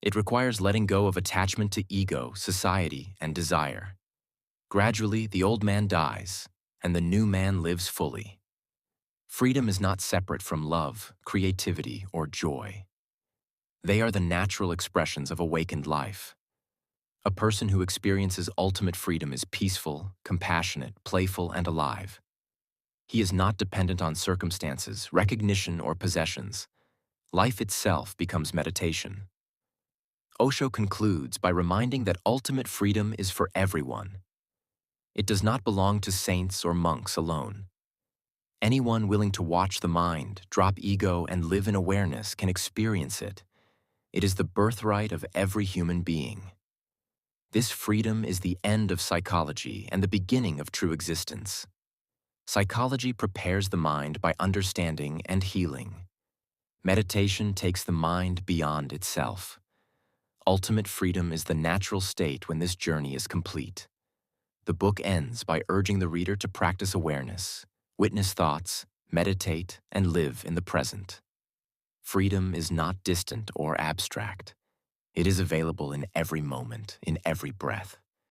It requires letting go of attachment to ego, society, and desire. Gradually, the old man dies, and the new man lives fully. Freedom is not separate from love, creativity, or joy. They are the natural expressions of awakened life. A person who experiences ultimate freedom is peaceful, compassionate, playful, and alive. He is not dependent on circumstances, recognition, or possessions. Life itself becomes meditation. Osho concludes by reminding that ultimate freedom is for everyone. It does not belong to saints or monks alone. Anyone willing to watch the mind, drop ego, and live in awareness can experience it. It is the birthright of every human being. This freedom is the end of psychology and the beginning of true existence. Psychology prepares the mind by understanding and healing. Meditation takes the mind beyond itself. Ultimate freedom is the natural state when this journey is complete. The book ends by urging the reader to practice awareness, witness thoughts, meditate, and live in the present. Freedom is not distant or abstract. It is available in every moment, in every breath.